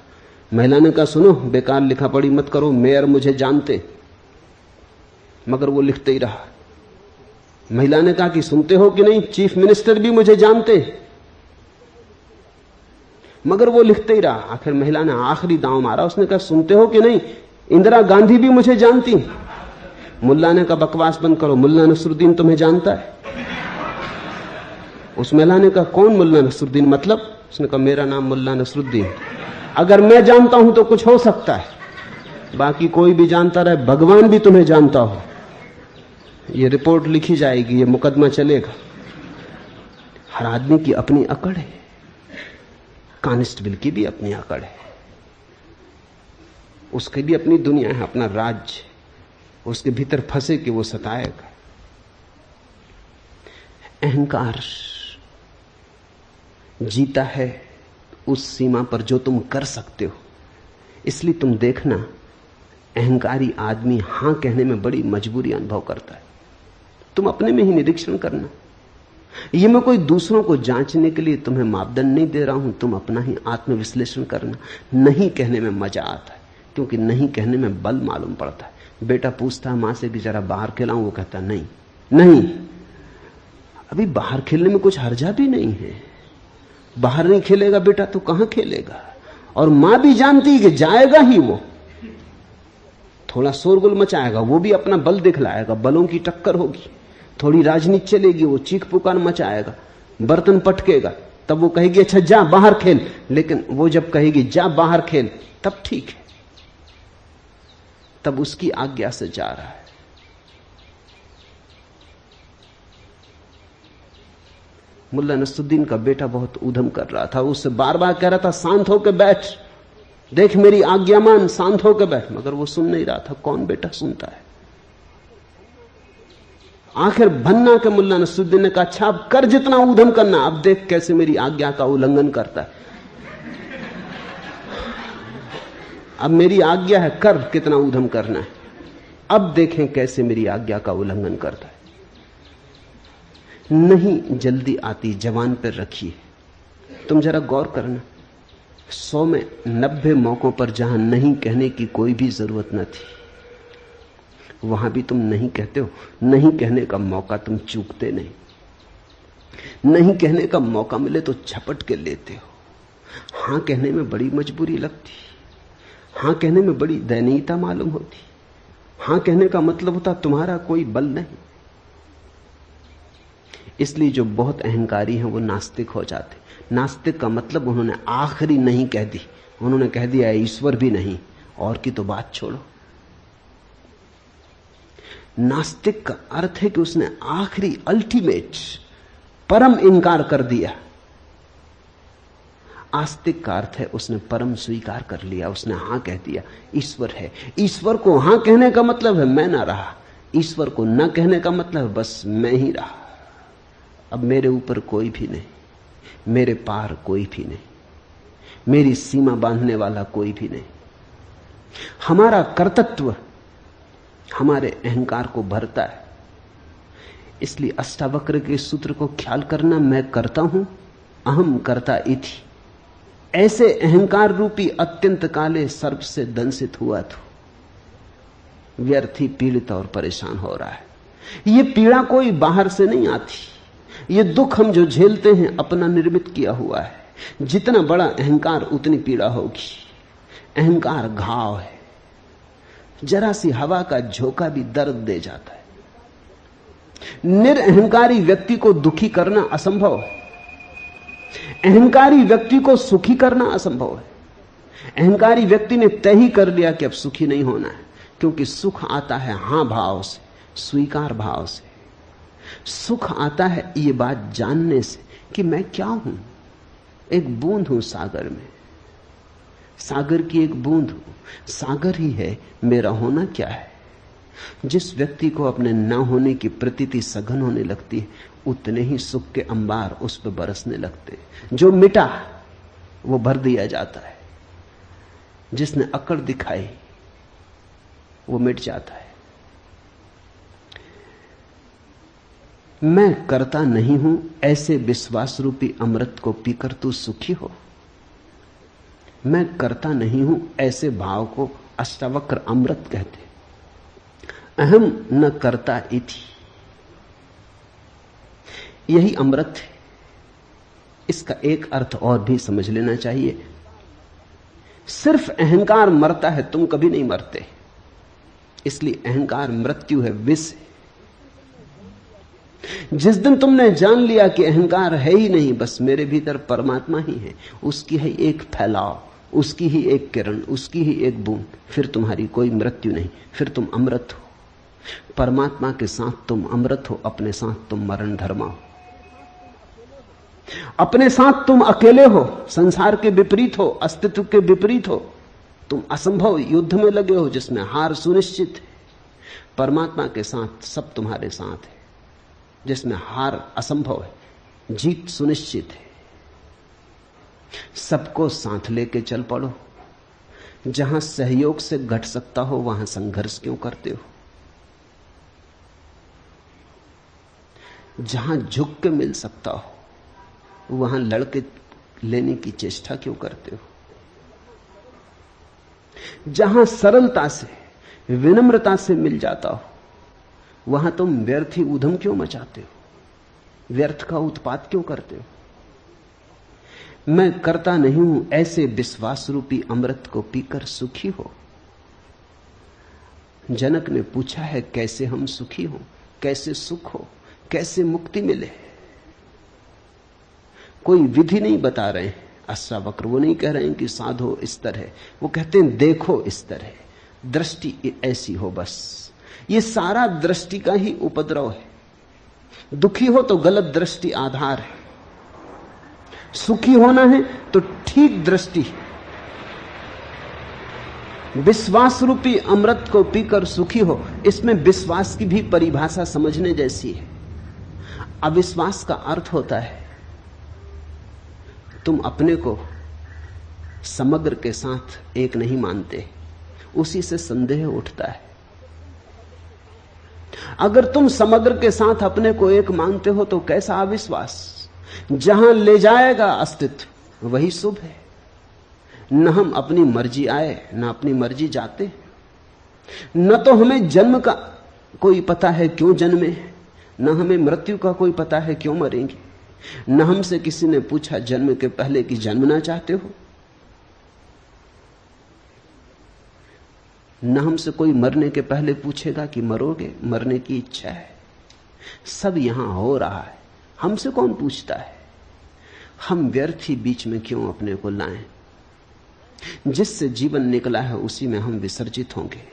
महिला ने कहा सुनो, बेकार लिखा पढ़ी मत करो, मेयर मुझे जानते, मगर वो लिखते ही रहा। महिला ने कहा कि सुनते हो कि नहीं, चीफ मिनिस्टर भी मुझे जानते, मगर वो लिखते ही रहा। आखिर महिला ने आखिरी दांव मारा, उसने कहा सुनते हो कि नहीं, इंदिरा गांधी भी मुझे जानती। मुल्ला ने कहा बकवास बंद करो, मुल्ला नसरुद्दीन तुम्हें जानता है। उस महिला ने कहा कौन मुल्ला नसरुद्दीन, मतलब? उसने कहा मेरा नाम मुल्ला नसरुद्दीन, अगर मैं जानता हूं तो कुछ हो सकता है, बाकी कोई भी जानता रहे, भगवान भी तुम्हें जानता हो। ये रिपोर्ट लिखी जाएगी, ये मुकदमा चलेगा। हर आदमी की अपनी अकड़ है, कांस्टेबल की भी अपनी अकड़ है, उसकी भी अपनी दुनिया है, अपना राज्य, उसके भीतर फंसे कि वो सताएगा। अहंकार जीता है उस सीमा पर जो तुम कर सकते हो। इसलिए तुम देखना, अहंकारी आदमी हां कहने में बड़ी मजबूरी अनुभव करता है। तुम अपने में ही निरीक्षण करना। ये मैं कोई दूसरों को जांचने के लिए तुम्हें मापदंड नहीं दे रहा हूं, तुम अपना ही आत्मविश्लेषण करना। नहीं कहने में मजा आता है, क्योंकि नहीं कहने में बल मालूम पड़ता है। बेटा पूछता है मां से कि जरा बाहर खिलाऊं, वो कहता नहीं नहीं। अभी बाहर खेलने में कुछ हर्जा भी नहीं है। बाहर नहीं खेलेगा बेटा तो कहां खेलेगा? और मां भी जानती है कि जाएगा ही वो, थोड़ा शोरगुल मचाएगा, वो भी अपना बल दिखलाएगा, बलों की टक्कर होगी, थोड़ी राजनीति चलेगी, वो चीख पुकार मचाएगा, बर्तन पटकेगा, तब वो कहेगी अच्छा जा बाहर खेल। लेकिन वो जब कहेगी जा बाहर खेल तब ठीक है, तब उसकी आज्ञा से जा रहा है। मुल्ला नसरुद्दीन का बेटा बहुत ऊधम कर रहा था, उससे बार बार कह रहा था शांत होकर बैठ, देख मेरी आज्ञा मान, शांत होकर बैठ, मगर वो सुन नहीं रहा था। कौन बेटा सुनता है? आखिर भन्ना के मुल्ला नसरुद्दीन ने कहा अच्छा अब कर जितना ऊधम करना, अब देख कैसे मेरी आज्ञा का उल्लंघन करता है। अब मेरी आज्ञा है, कर कितना ऊधम करना है, अब देखें कैसे मेरी आज्ञा का उल्लंघन करता है। नहीं जल्दी आती जवान पर रखिए। तुम जरा गौर करना, 100 में 90 मौकों पर जहां नहीं कहने की कोई भी जरूरत न थी, वहां भी तुम नहीं कहते हो। नहीं कहने का मौका तुम चूकते नहीं, नहीं कहने का मौका मिले तो झपट के लेते हो। हां कहने में बड़ी मजबूरी लगती, हां कहने में बड़ी दयनीयता मालूम होती। हां कहने का मतलब होता तुम्हारा कोई बल नहीं। इसलिए जो बहुत अहंकारी हैं वो नास्तिक हो जाते। नास्तिक का मतलब उन्होंने आखिरी नहीं कह दी, उन्होंने कह दिया ईश्वर भी नहीं, और की तो बात छोड़ो। नास्तिक का अर्थ है कि उसने आखिरी अल्टीमेट परम इंकार कर दिया। आस्तिक का अर्थ है उसने परम स्वीकार कर लिया, उसने हां कह दिया ईश्वर है। ईश्वर को हां कहने का मतलब है मैं ना रहा, ईश्वर को न कहने का मतलब है बस मैं ही रहा, अब मेरे ऊपर कोई भी नहीं, मेरे पार कोई भी नहीं, मेरी सीमा बांधने वाला कोई भी नहीं। हमारा कर्तृत्व हमारे अहंकार को भरता है। इसलिए अष्टावक्र के सूत्र को ख्याल करना, मैं करता हूं, अहम कर्ता इति। ऐसे अहंकार रूपी अत्यंत काले सर्प से दंसित हुआ तो व्यर्थी पीड़ित और परेशान हो रहा है। यह पीड़ा कोई बाहर से नहीं आती, यह दुख हम जो झेलते हैं अपना निर्मित किया हुआ है। जितना बड़ा अहंकार उतनी पीड़ा होगी। अहंकार घाव है, जरा सी हवा का झोंका भी दर्द दे जाता है। निरअहंकारी व्यक्ति को दुखी करना असंभव है, अहंकारी व्यक्ति को सुखी करना असंभव है। अहंकारी व्यक्ति ने तय ही कर लिया कि अब सुखी नहीं होना है, क्योंकि सुख आता है हां भाव से, स्वीकार भाव से। सुख आता है ये बात जानने से कि मैं क्या हूं, एक बूंद हूं सागर में, सागर की एक बूंद हूं, सागर ही है, मेरा होना क्या है। जिस व्यक्ति को अपने न होने की प्रतीति सघन होने लगती है, उतने ही सुख के अंबार उस पर बरसने लगते। जो मिटा वो भर दिया जाता है, जिसने अकड़ दिखाई वो मिट जाता है। मैं करता नहीं हूं ऐसे विश्वास रूपी अमृत को पीकर तू सुखी हो। मैं करता नहीं हूं ऐसे भाव को अष्टावक्र अमृत कहते। अहम न करता इति, यही अमृत है। इसका एक अर्थ और भी समझ लेना चाहिए। सिर्फ अहंकार मरता है, तुम कभी नहीं मरते। इसलिए अहंकार मृत्यु है, विष है। जिस दिन तुमने जान लिया कि अहंकार है ही नहीं, बस मेरे भीतर परमात्मा ही है, उसकी है एक फैलाव, उसकी ही एक किरण, उसकी ही एक बूंद, फिर तुम्हारी कोई मृत्यु नहीं, फिर तुम अमृत हो। परमात्मा के साथ तुम अमृत हो, अपने साथ तुम मरण धर्मा हो। अपने साथ तुम अकेले हो, संसार के विपरीत हो, अस्तित्व के विपरीत हो, तुम असंभव युद्ध में लगे हो जिसमें हार सुनिश्चित है। परमात्मा के साथ सब तुम्हारे साथ है, जिसमें हार असंभव है, जीत सुनिश्चित है। सबको साथ लेके चल पड़ो। जहां सहयोग से घट सकता हो वहां संघर्ष क्यों करते हो? जहां झुक के मिल सकता हो वहां लड़के लेने की चेष्टा क्यों करते हो? जहां सरलता से, विनम्रता से मिल जाता हो वहां तुम व्यर्थी ऊधम क्यों मचाते हो? व्यर्थ का उत्पात क्यों करते हो? मैं करता नहीं हूं, ऐसे विश्वास रूपी अमृत को पीकर सुखी हो। जनक ने पूछा है कैसे हम सुखी हो, कैसे सुख हो, कैसे मुक्ति मिले। कोई विधि नहीं बता रहे हैं अष्टावक्र, वो नहीं कह रहे हैं कि साधो इस तरह, वो कहते हैं देखो इस तरह, दृष्टि ऐसी हो बस। ये सारा दृष्टि का ही उपद्रव है। दुखी हो तो गलत दृष्टि आधार है, सुखी होना है तो ठीक दृष्टि। विश्वास रूपी अमृत को पीकर सुखी हो, इसमें विश्वास की भी परिभाषा समझने जैसी है। अविश्वास का अर्थ होता है तुम अपने को समग्र के साथ एक नहीं मानते, उसी से संदेह उठता है। अगर तुम समग्र के साथ अपने को एक मानते हो तो कैसा अविश्वास? जहां ले जाएगा अस्तित्व वही शुभ है। न हम अपनी मर्जी आए न अपनी मर्जी जाते, न तो हमें जन्म का कोई पता है क्यों जन्मे, न हमें मृत्यु का कोई पता है क्यों मरेंगे। न हमसे किसी ने पूछा जन्म के पहले कि जन्मना चाहते हो, न हमसे कोई मरने के पहले पूछेगा कि मरोगे, मरने की इच्छा है। सब यहां हो रहा है, हमसे कौन पूछता है? हम व्यर्थ ही बीच में क्यों अपने को लाएं? जिससे जीवन निकला है उसी में हम विसर्जित होंगे,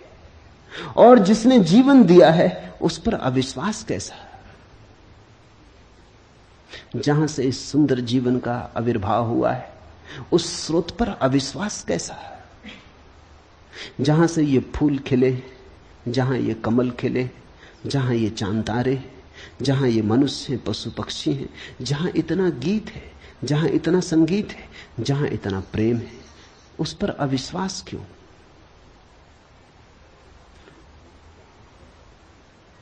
और जिसने जीवन दिया है उस पर अविश्वास कैसा? जहां से इस सुंदर जीवन का आविर्भाव हुआ है उस स्रोत पर अविश्वास कैसा? जहां से ये फूल खिले, जहां ये कमल खिले, जहां ये चांद तारे, जहां ये मनुष्य पशु पक्षी हैं, जहां इतना गीत है, जहां इतना संगीत है, जहां इतना प्रेम है, उस पर अविश्वास क्यों?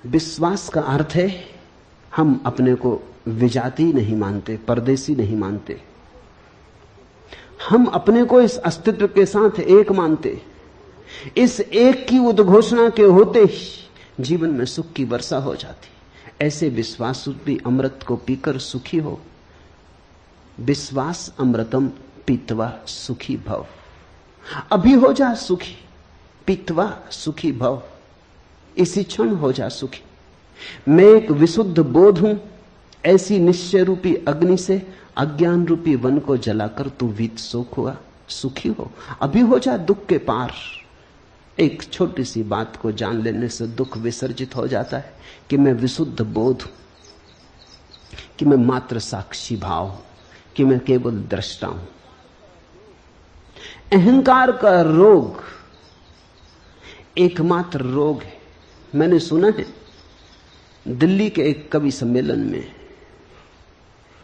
विश्वास का अर्थ है हम अपने को विजाती नहीं मानते, परदेसी नहीं मानते। हम अपने को इस अस्तित्व के साथ एक मानते। इस एक की उद्घोषणा के होते ही जीवन में सुख की वर्षा हो जाती। ऐसे विश्वास रूपी अमृत को पीकर सुखी हो। विश्वास अमृतम पीत्वा सुखी भव। अभी हो जा सुखी, पीत्वा सुखी भव, इसी क्षण हो जा सुखी। मैं एक विशुद्ध बोध हूं, ऐसी निश्चय रूपी अग्नि से अज्ञान रूपी वन को जलाकर तू वीत सुख हुआ, सुखी हो। अभी हो जा दुख के पार। एक छोटी सी बात को जान लेने से दुख विसर्जित हो जाता है कि मैं विशुद्ध बोध हूं, कि मैं मात्र साक्षी भाव हूं, कि मैं केवल दृष्टा हूं। अहंकार का रोग एकमात्र रोग है। मैंने सुना है दिल्ली के एक कवि सम्मेलन में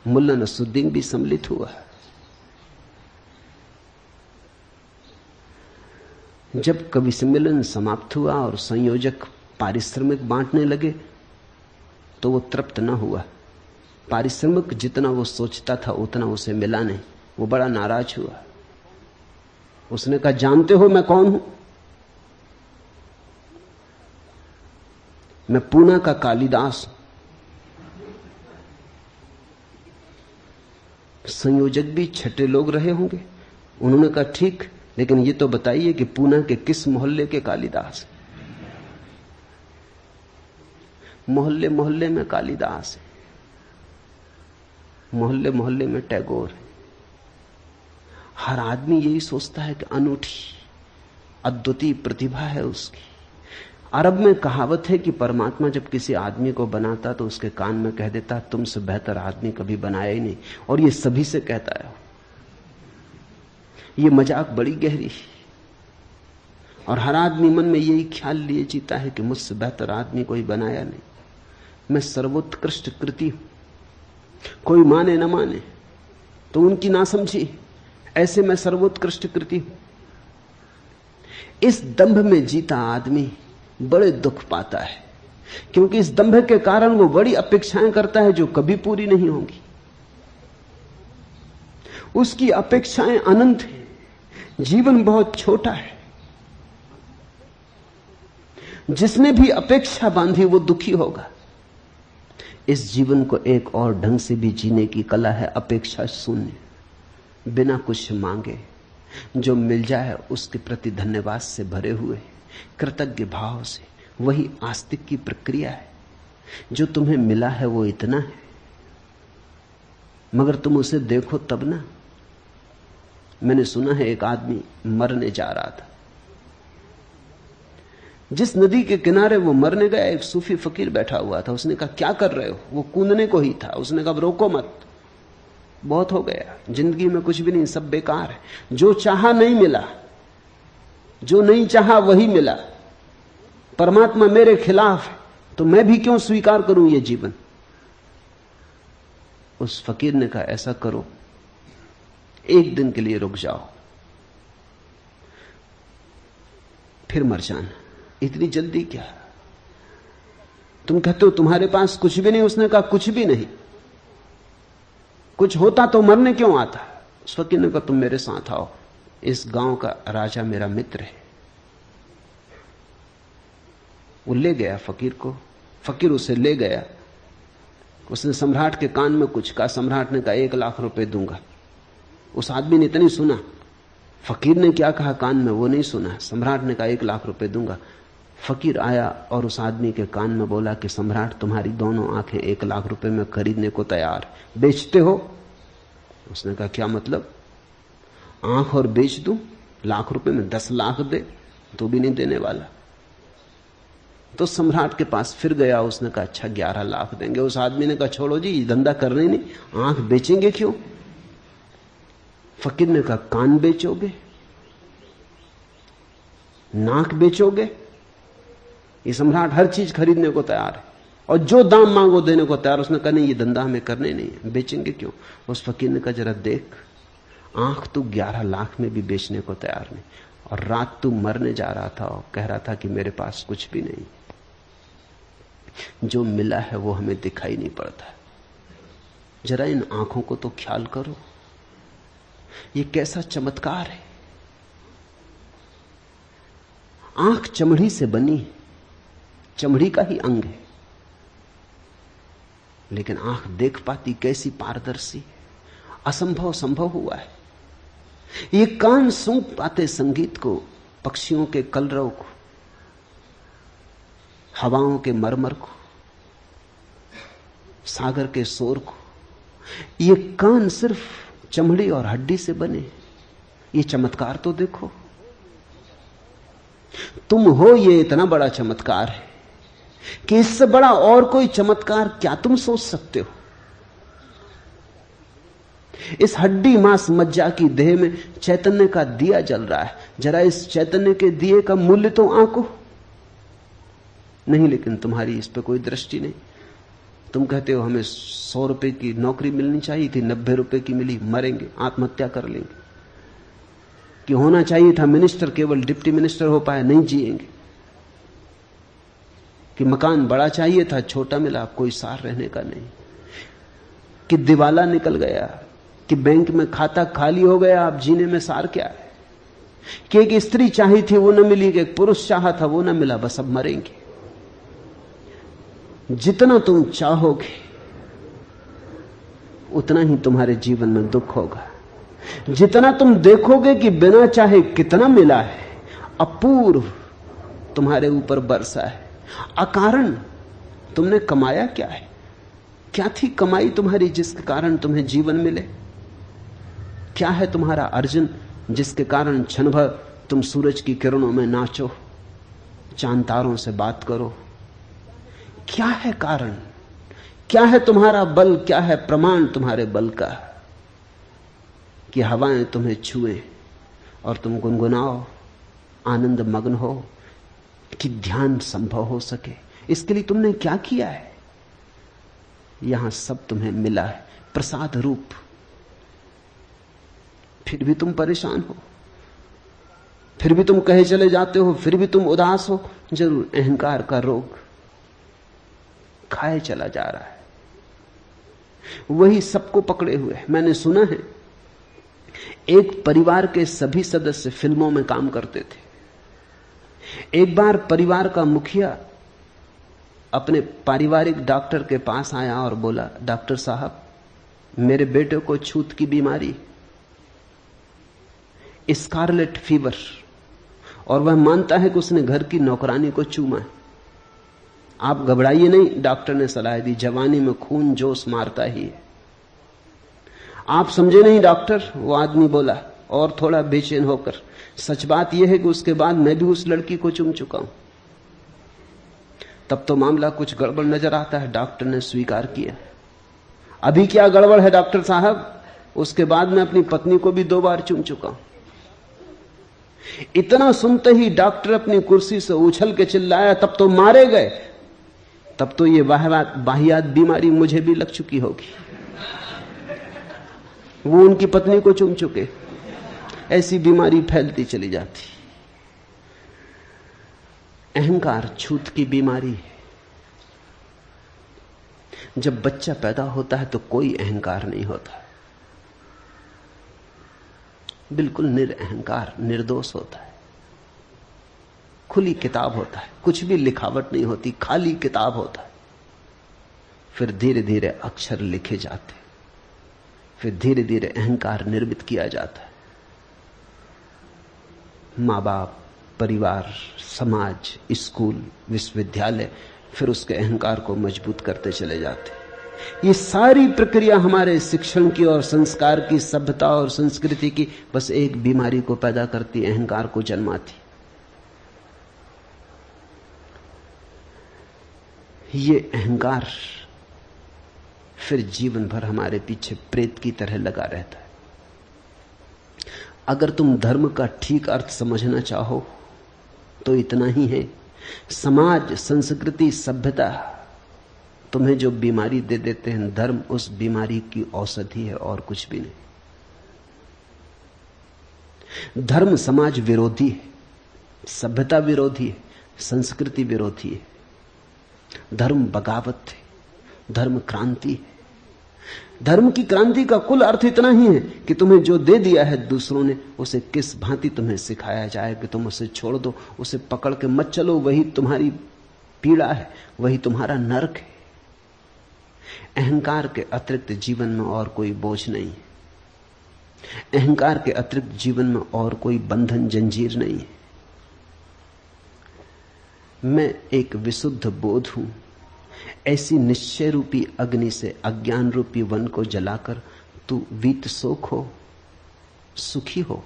मुल्ला नसरुद्दीन भी सम्मिलित हुआ। जब कवि सम्मेलन समाप्त हुआ और संयोजक पारिश्रमिक बांटने लगे तो वो तृप्त न हुआ। पारिश्रमिक जितना वो सोचता था उतना उसे मिला नहीं। वो बड़ा नाराज हुआ। उसने कहा, जानते हो मैं कौन हूं? मैं पूना का कालिदास हूं। संयोजक भी छठे लोग रहे होंगे। उन्होंने कहा, ठीक, लेकिन ये तो बताइए कि पूना के किस मोहल्ले के कालिदास? मोहल्ले मोहल्ले में कालिदास है, मोहल्ले मोहल्ले में टैगोर है। हर आदमी यही सोचता है कि अनूठी अद्वितीय प्रतिभा है उसकी। अरब में कहावत है कि परमात्मा जब किसी आदमी को बनाता तो उसके कान में कह देता, तुमसे बेहतर आदमी कभी बनाया ही नहीं। और ये सभी से कहता है। ये मजाक बड़ी गहरी है। और हर आदमी मन में यही ख्याल लिए जीता है कि मुझसे बेहतर आदमी कोई बनाया नहीं, मैं सर्वोत्कृष्ट कृति हूं। कोई माने न माने तो उनकी नासमझी, ऐसे मैं सर्वोत्कृष्ट कृति हूं। इस दंभ में जीता आदमी बड़े दुख पाता है, क्योंकि इस दंभ के कारण वो बड़ी अपेक्षाएं करता है जो कभी पूरी नहीं होंगी। उसकी अपेक्षाएं अनंत हैं, जीवन बहुत छोटा है। जिसने भी अपेक्षा बांधी वो दुखी होगा, इस जीवन को एक और ढंग से भी जीने की कला है, अपेक्षा शून्य, बिना कुछ मांगे। जो मिल जाए उसके प्रति धन्यवाद से भरे हुए, कृतज्ञ भाव से। वही आस्तिक की प्रक्रिया है। जो तुम्हें मिला है वो इतना है, मगर तुम उसे देखो तब ना। मैंने सुना है एक आदमी मरने जा रहा था। जिस नदी के किनारे वो मरने गया, एक सूफी फकीर बैठा हुआ था। उसने कहा क्या कर रहे हो? वो कूदने को ही था। उसने कहा रोको मत, बहुत हो गया, जिंदगी में कुछ भी नहीं, सब बेकार है। जो चाहा नहीं मिला, जो नहीं चाहा वही मिला। परमात्मा मेरे खिलाफ है तो मैं भी क्यों स्वीकार करूं ये जीवन? उस फकीर ने कहा ऐसा करो, एक दिन के लिए रुक जाओ, फिर मर जाना। इतनी जल्दी क्या? तुम कहते हो तुम्हारे पास कुछ भी नहीं। उसने कहा कुछ भी नहीं। कुछ होता तो मरने क्यों आता? उस फकीर ने कहा तुम मेरे साथ आओ, इस गांव का राजा मेरा मित्र है। वो ले गया फकीर को। फकीर उसे ले गया। उसने सम्राट के कान में कुछ कहा। सम्राट ने कहा 1 लाख रुपए दूंगा। उस आदमी ने इतनी सुना, फकीर ने क्या कहा कान में वो नहीं सुना। सम्राट ने कहा 1 लाख रुपए दूंगा। फकीर आया और उस आदमी के कान में बोला कि सम्राट तुम्हारी दोनों आंखें 1 लाख रुपए में खरीदने को तैयार, बेचते हो? उसने कहा क्या मतलब? आंख और बेच दूं? लाख रुपए में 10 लाख दे तो भी नहीं देने वाला। तो सम्राट के पास फिर गया। उसने कहा अच्छा 11 लाख देंगे। उस आदमी ने कहा छोड़ो जी, ये धंधा करने नहीं, आंख बेचेंगे क्यों? फकीर ने कहा कान बेचोगे, नाक बेचोगे? ये सम्राट हर चीज खरीदने को तैयार है और जो दाम मांगो देने को तैयार। उसने कहा नहीं, ये धंधा हमें करने नहीं है, बेचेंगे क्यों? उस फकीर ने कहा जरा देख, आंख तू 11 लाख में भी बेचने को तैयार नहीं, और रात तू मरने जा रहा था और कह रहा था कि मेरे पास कुछ भी नहीं। जो मिला है वो हमें दिखाई नहीं पड़ता। जरा इन आंखों को तो ख्याल करो, ये कैसा चमत्कार है। आंख चमड़ी से बनी है, चमड़ी का ही अंग है, लेकिन आंख देख पाती कैसी पारदर्शी। असंभव संभव हुआ है। ये कान सूंघ पाते संगीत को, पक्षियों के कलरव को, हवाओं के मरमर को, सागर के शोर को। ये कान सिर्फ चमड़ी और हड्डी से बने। ये चमत्कार तो देखो। तुम हो, ये इतना बड़ा चमत्कार है कि इससे बड़ा और कोई चमत्कार क्या तुम सोच सकते हो? इस हड्डी मांस मज्जा की देह में चैतन्य का दिया जल रहा है। जरा इस चैतन्य के दिए का मूल्य तो आंको नहीं, लेकिन तुम्हारी इस पर कोई दृष्टि नहीं। तुम कहते हो हमें 100 रुपए की नौकरी मिलनी चाहिए थी, 90 रुपए की मिली, मरेंगे, आत्महत्या कर लेंगे। कि होना चाहिए था मिनिस्टर, केवल डिप्टी मिनिस्टर हो पाए, नहीं जिएंगे। कि मकान बड़ा चाहिए था, छोटा मिला, कोई सार रहने का नहीं। कि दिवाला निकल गया, कि बैंक में खाता खाली हो गया, अब जीने में सार क्या है। कि एक स्त्री चाहिए थी वो न मिली, कि एक पुरुष चाहा था वो न मिला, बस अब मरेंगे। जितना तुम चाहोगे उतना ही तुम्हारे जीवन में दुख होगा। जितना तुम देखोगे कि बिना चाहे कितना मिला है, अपूर्व तुम्हारे ऊपर बरसा है, अकारण तुमने कमाया क्या है? क्या थी कमाई तुम्हारी जिसके कारण तुम्हें जीवन मिले? क्या है तुम्हारा अर्जन जिसके कारण क्षण भर तुम सूरज की किरणों में नाचो, चांद तारों से बात करो? क्या है कारण? क्या है तुम्हारा बल? क्या है प्रमाण तुम्हारे बल का कि हवाएं तुम्हें छुएं और तुम गुनगुनाओ, आनंद मग्न हो, कि ध्यान संभव हो सके? इसके लिए तुमने क्या किया है? यहां सब तुम्हें मिला है प्रसाद रूप, फिर भी तुम परेशान हो, फिर भी तुम कहे चले जाते हो, फिर भी तुम उदास हो। जरूर अहंकार का रोग खाए चला जा रहा है, वही सबको पकड़े हुए है। मैंने सुना है एक परिवार के सभी सदस्य फिल्मों में काम करते थे। एक बार परिवार का मुखिया अपने पारिवारिक डॉक्टर के पास आया और बोला, डॉक्टर साहब, मेरे बेटे को छूत की बीमारी, स्कारलेट फीवर, और वह मानता है कि उसने घर की नौकरानी को चूमा है। आप घबराइए नहीं, डॉक्टर ने सलाह दी, जवानी में खून जोश मारता ही है। आप समझे नहीं डॉक्टर, वो आदमी बोला और थोड़ा बेचैन होकर, सच बात यह है कि उसके बाद मैं भी उस लड़की को चूम चुका हूं। तब तो मामला कुछ गड़बड़ नजर आता है। डॉक्टर ने स्वीकार किया। अभी क्या गड़बड़ है डॉक्टर साहब? उसके बाद मैं अपनी पत्नी को भी 2 बार चूम चुका हूं। इतना सुनते ही डॉक्टर अपनी कुर्सी से उछल के चिल्लाया, तब तो मारे गए, तब तो ये वाहियात बीमारी मुझे भी लग चुकी होगी। वो उनकी पत्नी को चूम चुके। ऐसी बीमारी फैलती चली जाती। अहंकार छूत की बीमारी है। जब बच्चा पैदा होता है तो कोई अहंकार नहीं होता, बिल्कुल निरअहंकार, निर्दोष होता है। खुली किताब होता है, कुछ भी लिखावट नहीं होती, खाली किताब होता है। फिर धीरे धीरे अक्षर लिखे जाते, फिर धीरे धीरे अहंकार निर्मित किया जाता है। माँ बाप, परिवार, समाज, स्कूल, विश्वविद्यालय फिर उसके अहंकार को मजबूत करते चले जाते। ये सारी प्रक्रिया हमारे शिक्षण की और संस्कार की, सभ्यता और संस्कृति की बस एक बीमारी को पैदा करती, अहंकार को जन्माती। ये अहंकार फिर जीवन भर हमारे पीछे प्रेत की तरह लगा रहता है। अगर तुम धर्म का ठीक अर्थ समझना चाहो तो इतना ही है, समाज, संस्कृति, सभ्यता तुम्हें जो बीमारी दे देते हैं, धर्म उस बीमारी की औषधि है और कुछ भी नहीं। धर्म समाज विरोधी है, सभ्यता विरोधी है, संस्कृति विरोधी है। धर्म बगावत है, धर्म क्रांति है। धर्म की क्रांति का कुल अर्थ इतना ही है कि तुम्हें जो दे दिया है दूसरों ने, उसे किस भांति तुम्हें सिखाया जाए कि तुम उसे छोड़ दो, उसे पकड़ के मत चलो। वही तुम्हारी पीड़ा है, वही तुम्हारा नरक है। अहंकार के अतिरिक्त जीवन में और कोई बोझ नहीं है। अहंकार के अतिरिक्त जीवन में और कोई बंधन, जंजीर नहीं है। मैं एक विशुद्ध बोध हूं। ऐसी निश्चय रूपी अग्नि से अज्ञान रूपी वन को जलाकर तू वीत शोक हो, सुखी हो।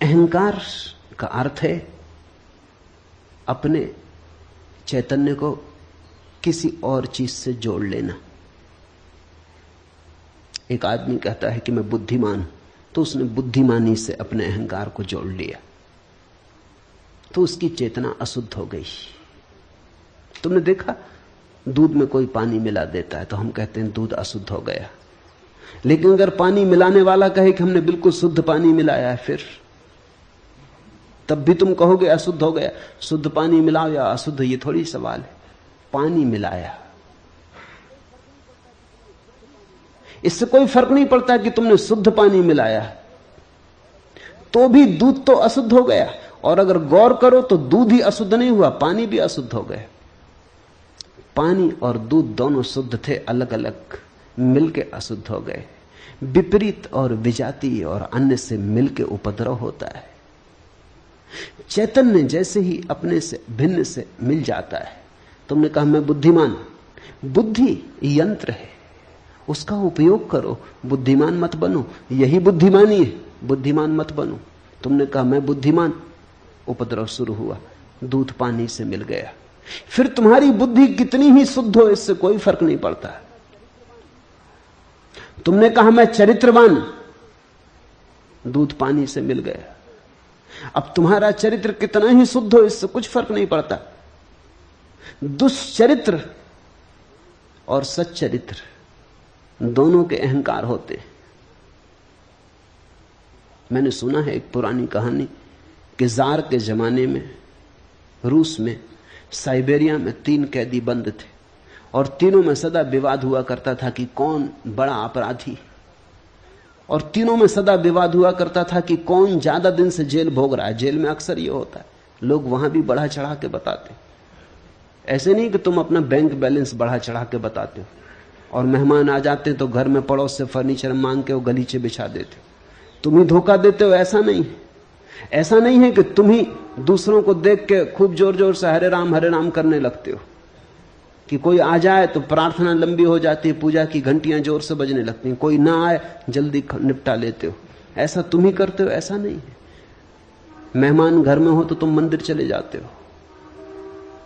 अहंकार का अर्थ है अपने चैतन्य को किसी और चीज से जोड़ लेना। एक आदमी कहता है कि मैं बुद्धिमान हूं, तो उसने बुद्धिमानी से अपने अहंकार को जोड़ लिया, तो उसकी चेतना अशुद्ध हो गई। तुमने देखा, दूध में कोई पानी मिला देता है तो हम कहते हैं दूध अशुद्ध हो गया। लेकिन अगर पानी मिलाने वाला कहे कि हमने बिल्कुल शुद्ध पानी मिलाया है, फिर तब भी तुम कहोगे अशुद्ध हो गया। शुद्ध पानी मिलाओ या अशुद्ध, ये थोड़ी सवाल है। पानी मिलाया, इससे कोई फर्क नहीं पड़ता कि तुमने शुद्ध पानी मिलाया, तो भी दूध तो अशुद्ध हो गया। और अगर गौर करो तो दूध ही अशुद्ध नहीं हुआ, पानी भी अशुद्ध हो गया। पानी और दूध दोनों शुद्ध थे, अलग अलग मिलके अशुद्ध हो गए। विपरीत और विजातीय और अन्य से मिलके उपद्रव होता है। चैतन्य जैसे ही अपने से भिन्न से मिल जाता है। तुमने कहा मैं बुद्धिमान, बुद्धि यंत्र है, उसका उपयोग करो, बुद्धिमान मत बनो। यही बुद्धिमानी है, बुद्धिमान मत बनो। तुमने कहा मैं बुद्धिमान, उपद्रव शुरू हुआ, दूध पानी से मिल गया। फिर तुम्हारी बुद्धि कितनी ही शुद्ध हो, इससे कोई फर्क नहीं पड़ता। तुमने कहा मैं चरित्रवान, दूध पानी से मिल गया। अब तुम्हारा चरित्र कितना ही शुद्ध हो, इससे कुछ फर्क नहीं पड़ता। दुष्चरित्र और सच्चरित्र दोनों के अहंकार होते। मैंने सुना है एक पुरानी कहानी कि जार के जमाने में रूस में साइबेरिया में 3 कैदी बंद थे और तीनों में सदा विवाद हुआ करता था कि कौन बड़ा अपराधी, और तीनों में सदा विवाद हुआ करता था कि कौन ज्यादा दिन से जेल भोग रहा है। जेल में अक्सर यह होता है, लोग वहां भी बढ़ा चढ़ा के बताते। ऐसे नहीं कि तुम अपना बैंक बैलेंस बढ़ा चढ़ा के बताते हो और मेहमान आ जाते हैं तो घर में पड़ोस से फर्नीचर मांग के वो गलीचे बिछा देते हो, तुम ही धोखा देते हो। ऐसा नहीं, ऐसा नहीं है कि तुम ही दूसरों को देख के खूब जोर जोर से हरे राम करने लगते हो कि कोई आ जाए तो प्रार्थना लंबी हो जाती है, पूजा की घंटियां जोर से बजने लगती हैं, कोई ना आए जल्दी निपटा लेते हो। ऐसा तुम ही करते हो, ऐसा नहीं है। मेहमान घर में हो तो तुम मंदिर चले जाते हो,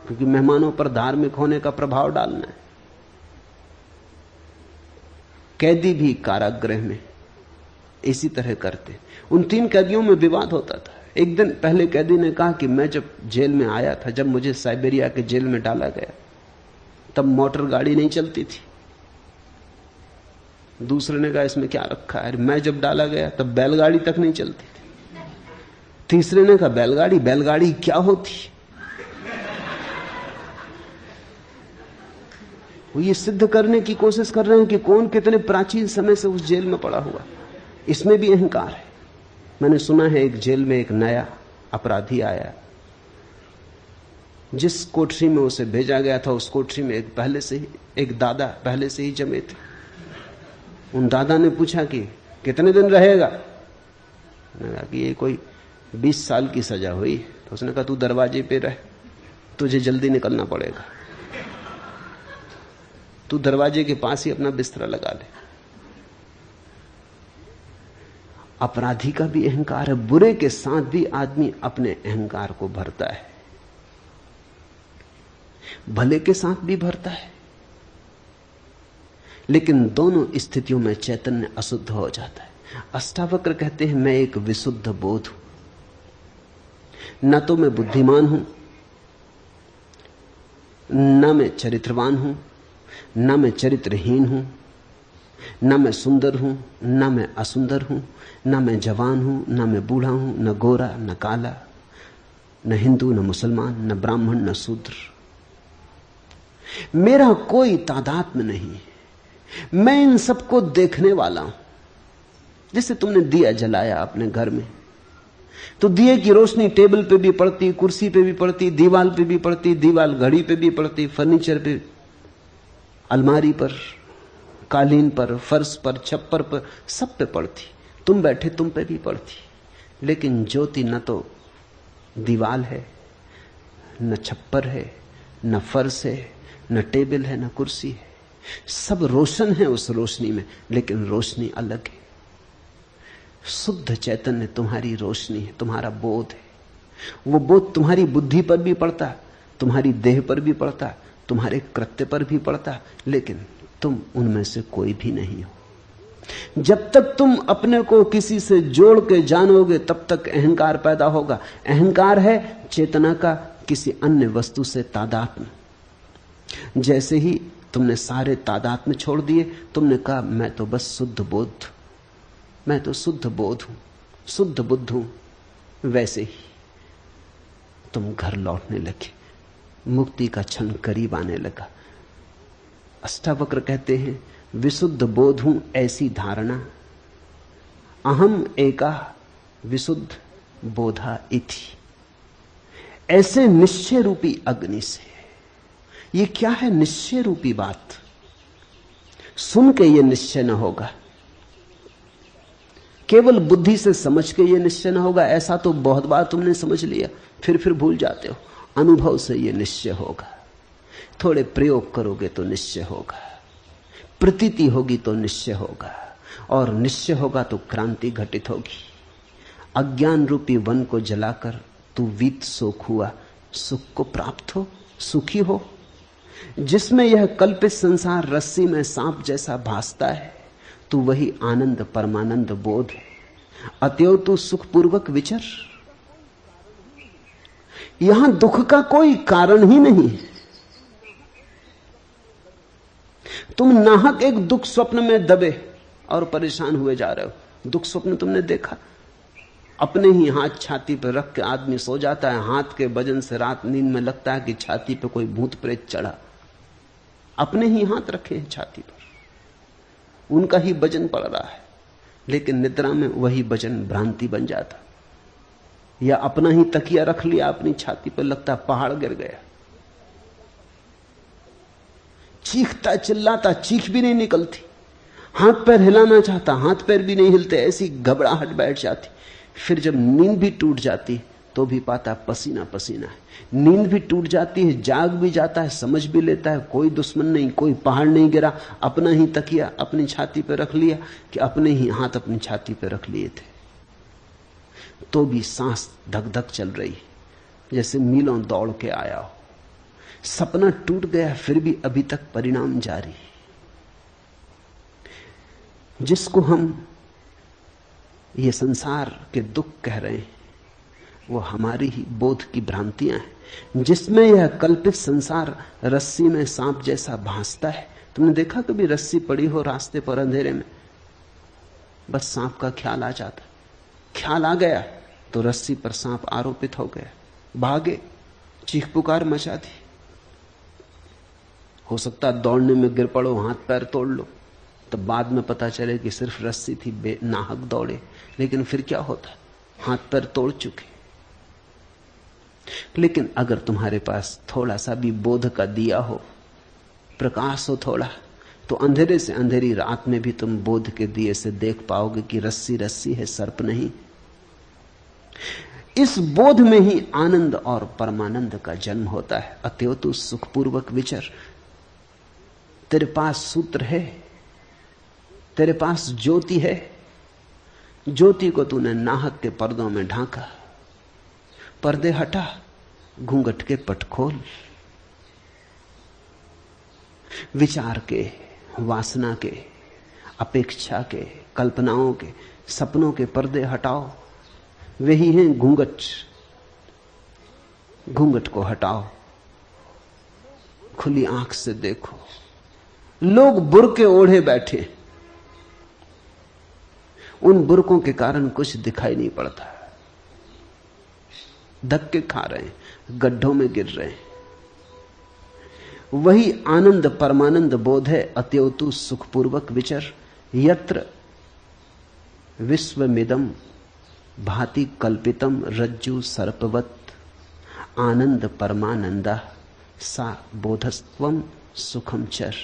क्योंकि मेहमानों पर धार्मिक होने का प्रभाव डालना है। कैदी भी कारागृह में इसी तरह करते। उन 3 कैदियों में विवाद होता था। एक दिन पहले कैदी ने कहा कि मैं जब जेल में आया था, जब मुझे साइबेरिया के जेल में डाला गया, तब मोटर गाड़ी नहीं चलती थी। दूसरे ने कहा इसमें क्या रखा है, मैं जब डाला गया तब बैलगाड़ी तक नहीं चलती थी। तीसरे ने कहा बैलगाड़ी क्या होती। वो ये सिद्ध करने की कोशिश कर रहे हैं कि कौन कितने प्राचीन समय से उस जेल में पड़ा हुआ। इसमें भी अहंकार है। मैंने सुना है एक जेल में एक नया अपराधी आया, जिस कोठरी में उसे भेजा गया था उस कोठरी में एक दादा पहले से ही जमे थे। उन दादा ने पूछा कि कितने दिन रहेगा। मैंने कहा कि ये कोई 20 साल की सजा हुई। तो उसने कहा तू दरवाजे पे रह, तुझे जल्दी निकलना पड़ेगा, तू दरवाजे के पास ही अपना बिस्तरा लगा ले। अपराधी का भी अहंकार है। बुरे के साथ भी आदमी अपने अहंकार को भरता है, भले के साथ भी भरता है, लेकिन दोनों स्थितियों में चैतन्य अशुद्ध हो जाता है। अष्टावक्र कहते हैं मैं एक विशुद्ध बोध हूं, न तो मैं बुद्धिमान हूं, न मैं चरित्रवान हूं, न मैं चरित्रहीन हूं, न मैं सुंदर हूं, न मैं असुंदर हूं, न मैं जवान हूं, न मैं बूढ़ा हूं, न गोरा न काला, न हिंदू न मुसलमान, न ब्राह्मण न शूद्र। मेरा कोई तादात्म्य नहीं। मैं इन सबको देखने वाला हूं। जैसे तुमने दिया जलाया अपने घर में, तो दिए की रोशनी टेबल पे भी पड़ती, कुर्सी पे भी पड़ती, दीवार पे भी पड़ती, दीवार घड़ी पे भी पड़ती, फर्नीचर पे, अलमारी पर, कालीन पर, फर्श पर, छप्पर पर, सब पे पड़ती। तुम बैठे तुम पे भी पड़ती। लेकिन ज्योति न तो दीवार है, न छप्पर है, न फर्श है, न टेबल है, न कुर्सी है। सब रोशन है उस रोशनी में, लेकिन रोशनी अलग है। शुद्ध चैतन्य तुम्हारी रोशनी है, तुम्हारा बोध है। वो बोध तुम्हारी बुद्धि पर भी पड़ता है, तुम्हारी देह पर भी पड़ता है, तुम्हारे कृत्य पर भी पड़ता है, लेकिन तुम उनमें से कोई भी नहीं हो। जब तक तुम अपने को किसी से जोड़ के जानोगे तब तक अहंकार पैदा होगा। अहंकार है चेतना का किसी अन्य वस्तु से तादात्म्य। जैसे ही तुमने सारे तादात्म्य छोड़ दिए, तुमने कहा मैं तो बस शुद्ध बोध, मैं तो शुद्ध बोध हूं, शुद्ध बुद्ध हूं, वैसे ही तुम घर लौटने लगे, मुक्ति का क्षण करीब आने लगा। अष्टावक्र कहते हैं विशुद्ध बोध हूं ऐसी धारणा, अहम एका विशुद्ध बोधा इति। ऐसे निश्चय रूपी अग्नि से। ये क्या है निश्चय रूपी बात? सुन के ये निश्चय न होगा, केवल बुद्धि से समझ के ये निश्चय न होगा। ऐसा तो बहुत बार तुमने समझ लिया, फिर भूल जाते हो। अनुभव से ये निश्चय होगा। थोड़े प्रयोग करोगे तो निश्चय होगा, प्रतीति होगी तो निश्चय होगा, और निश्चय होगा तो क्रांति घटित होगी। अज्ञान रूपी वन को जलाकर तू वीत सोख हुआ, सुख को प्राप्त हो, सुखी हो। जिसमें यह कल्पित संसार रस्सी में सांप जैसा भासता है, तू वही आनंद परमानंद बोध है। अतएव तू सुखपूर्वक विचर। यहां दुख का कोई कारण ही नहीं। तुम नाहक एक दुख स्वप्न में दबे और परेशान हुए जा रहे हो। दुख स्वप्न तुमने देखा? अपने ही हाथ छाती पर रख के आदमी सो जाता है, हाथ के वजन से रात नींद में लगता है कि छाती पे कोई भूत प्रेत चढ़ा। अपने ही हाथ रखे हैं छाती पर, उनका ही वजन पड़ रहा है, लेकिन निद्रा में वही वजन भ्रांति बन जाता। या अपना ही तकिया रख लिया अपनी छाती पर, लगता पहाड़ गिर गया। चीखता चिल्लाता, चीख भी नहीं निकलती, हाथ पैर हिलाना चाहता, हाथ पैर भी नहीं हिलते, ऐसी घबराहट बैठ जाती। फिर जब नींद भी टूट जाती तो भी पाता पसीना पसीना है। नींद भी टूट जाती है, जाग भी जाता है, समझ भी लेता है कोई दुश्मन नहीं, कोई पहाड़ नहीं गिरा, अपना ही तकिया अपनी छाती पे रख लिया कि अपने ही हाथ अपनी छाती पे रख लिए थे, तो भी सांस धक धक चल रही, जैसे मीलों दौड़ के आया हो। सपना टूट गया, फिर भी अभी तक परिणाम जारी। जिसको हम ये संसार के दुख कह रहे हैं वो हमारी ही बोध की भ्रांतियां हैं, जिसमें यह कल्पित संसार रस्सी में सांप जैसा भासता है। तुमने देखा कभी रस्सी पड़ी हो रास्ते पर अंधेरे में, बस सांप का ख्याल आ जाता, ख्याल आ गया तो रस्सी पर सांप आरोपित हो गया, भागे, चीख पुकार मचा दी। हो सकता है दौड़ने में गिर पड़ो, हाथ पैर तोड़ लो, तब बाद में पता चले कि सिर्फ रस्सी थी, बेनाहक दौड़े, लेकिन फिर क्या होता, हाथ पैर तोड़ चुके। लेकिन अगर तुम्हारे पास थोड़ा सा भी बोध का दिया हो, प्रकाश हो थोड़ा, तो अंधेरे से अंधेरी रात में भी तुम बोध के दिए से देख पाओगे कि रस्सी रस्सी है, सर्प नहीं। इस बोध में ही आनंद और परमानंद का जन्म होता है। अतएव तू सुखपूर्वक विचर। तेरे पास सूत्र है, तेरे पास ज्योति है, ज्योति को तूने नाहक के पर्दों में ढांका, पर्दे हटा, घूंघट के पट खोल, विचार के, वासना के, अपेक्षा के, कल्पनाओं के, सपनों के पर्दे हटाओ, वही हैं घूंघट। घूंघट को हटाओ, खुली आंख से देखो। लोग बुर्के ओढ़े बैठे, उन बुर्कों के कारण कुछ दिखाई नहीं पड़ता, धक्के खा रहे हैं, गड्ढों में गिर रहे हैं। वही आनंद परमानंद बोध है। अतएव तू सुखपूर्वक विचर। यत्र विश्वमिदं भाति कल्पितम रज्जु सर्पवत आनंद परमानंदा सा बोधस्त्वम सुखम चर।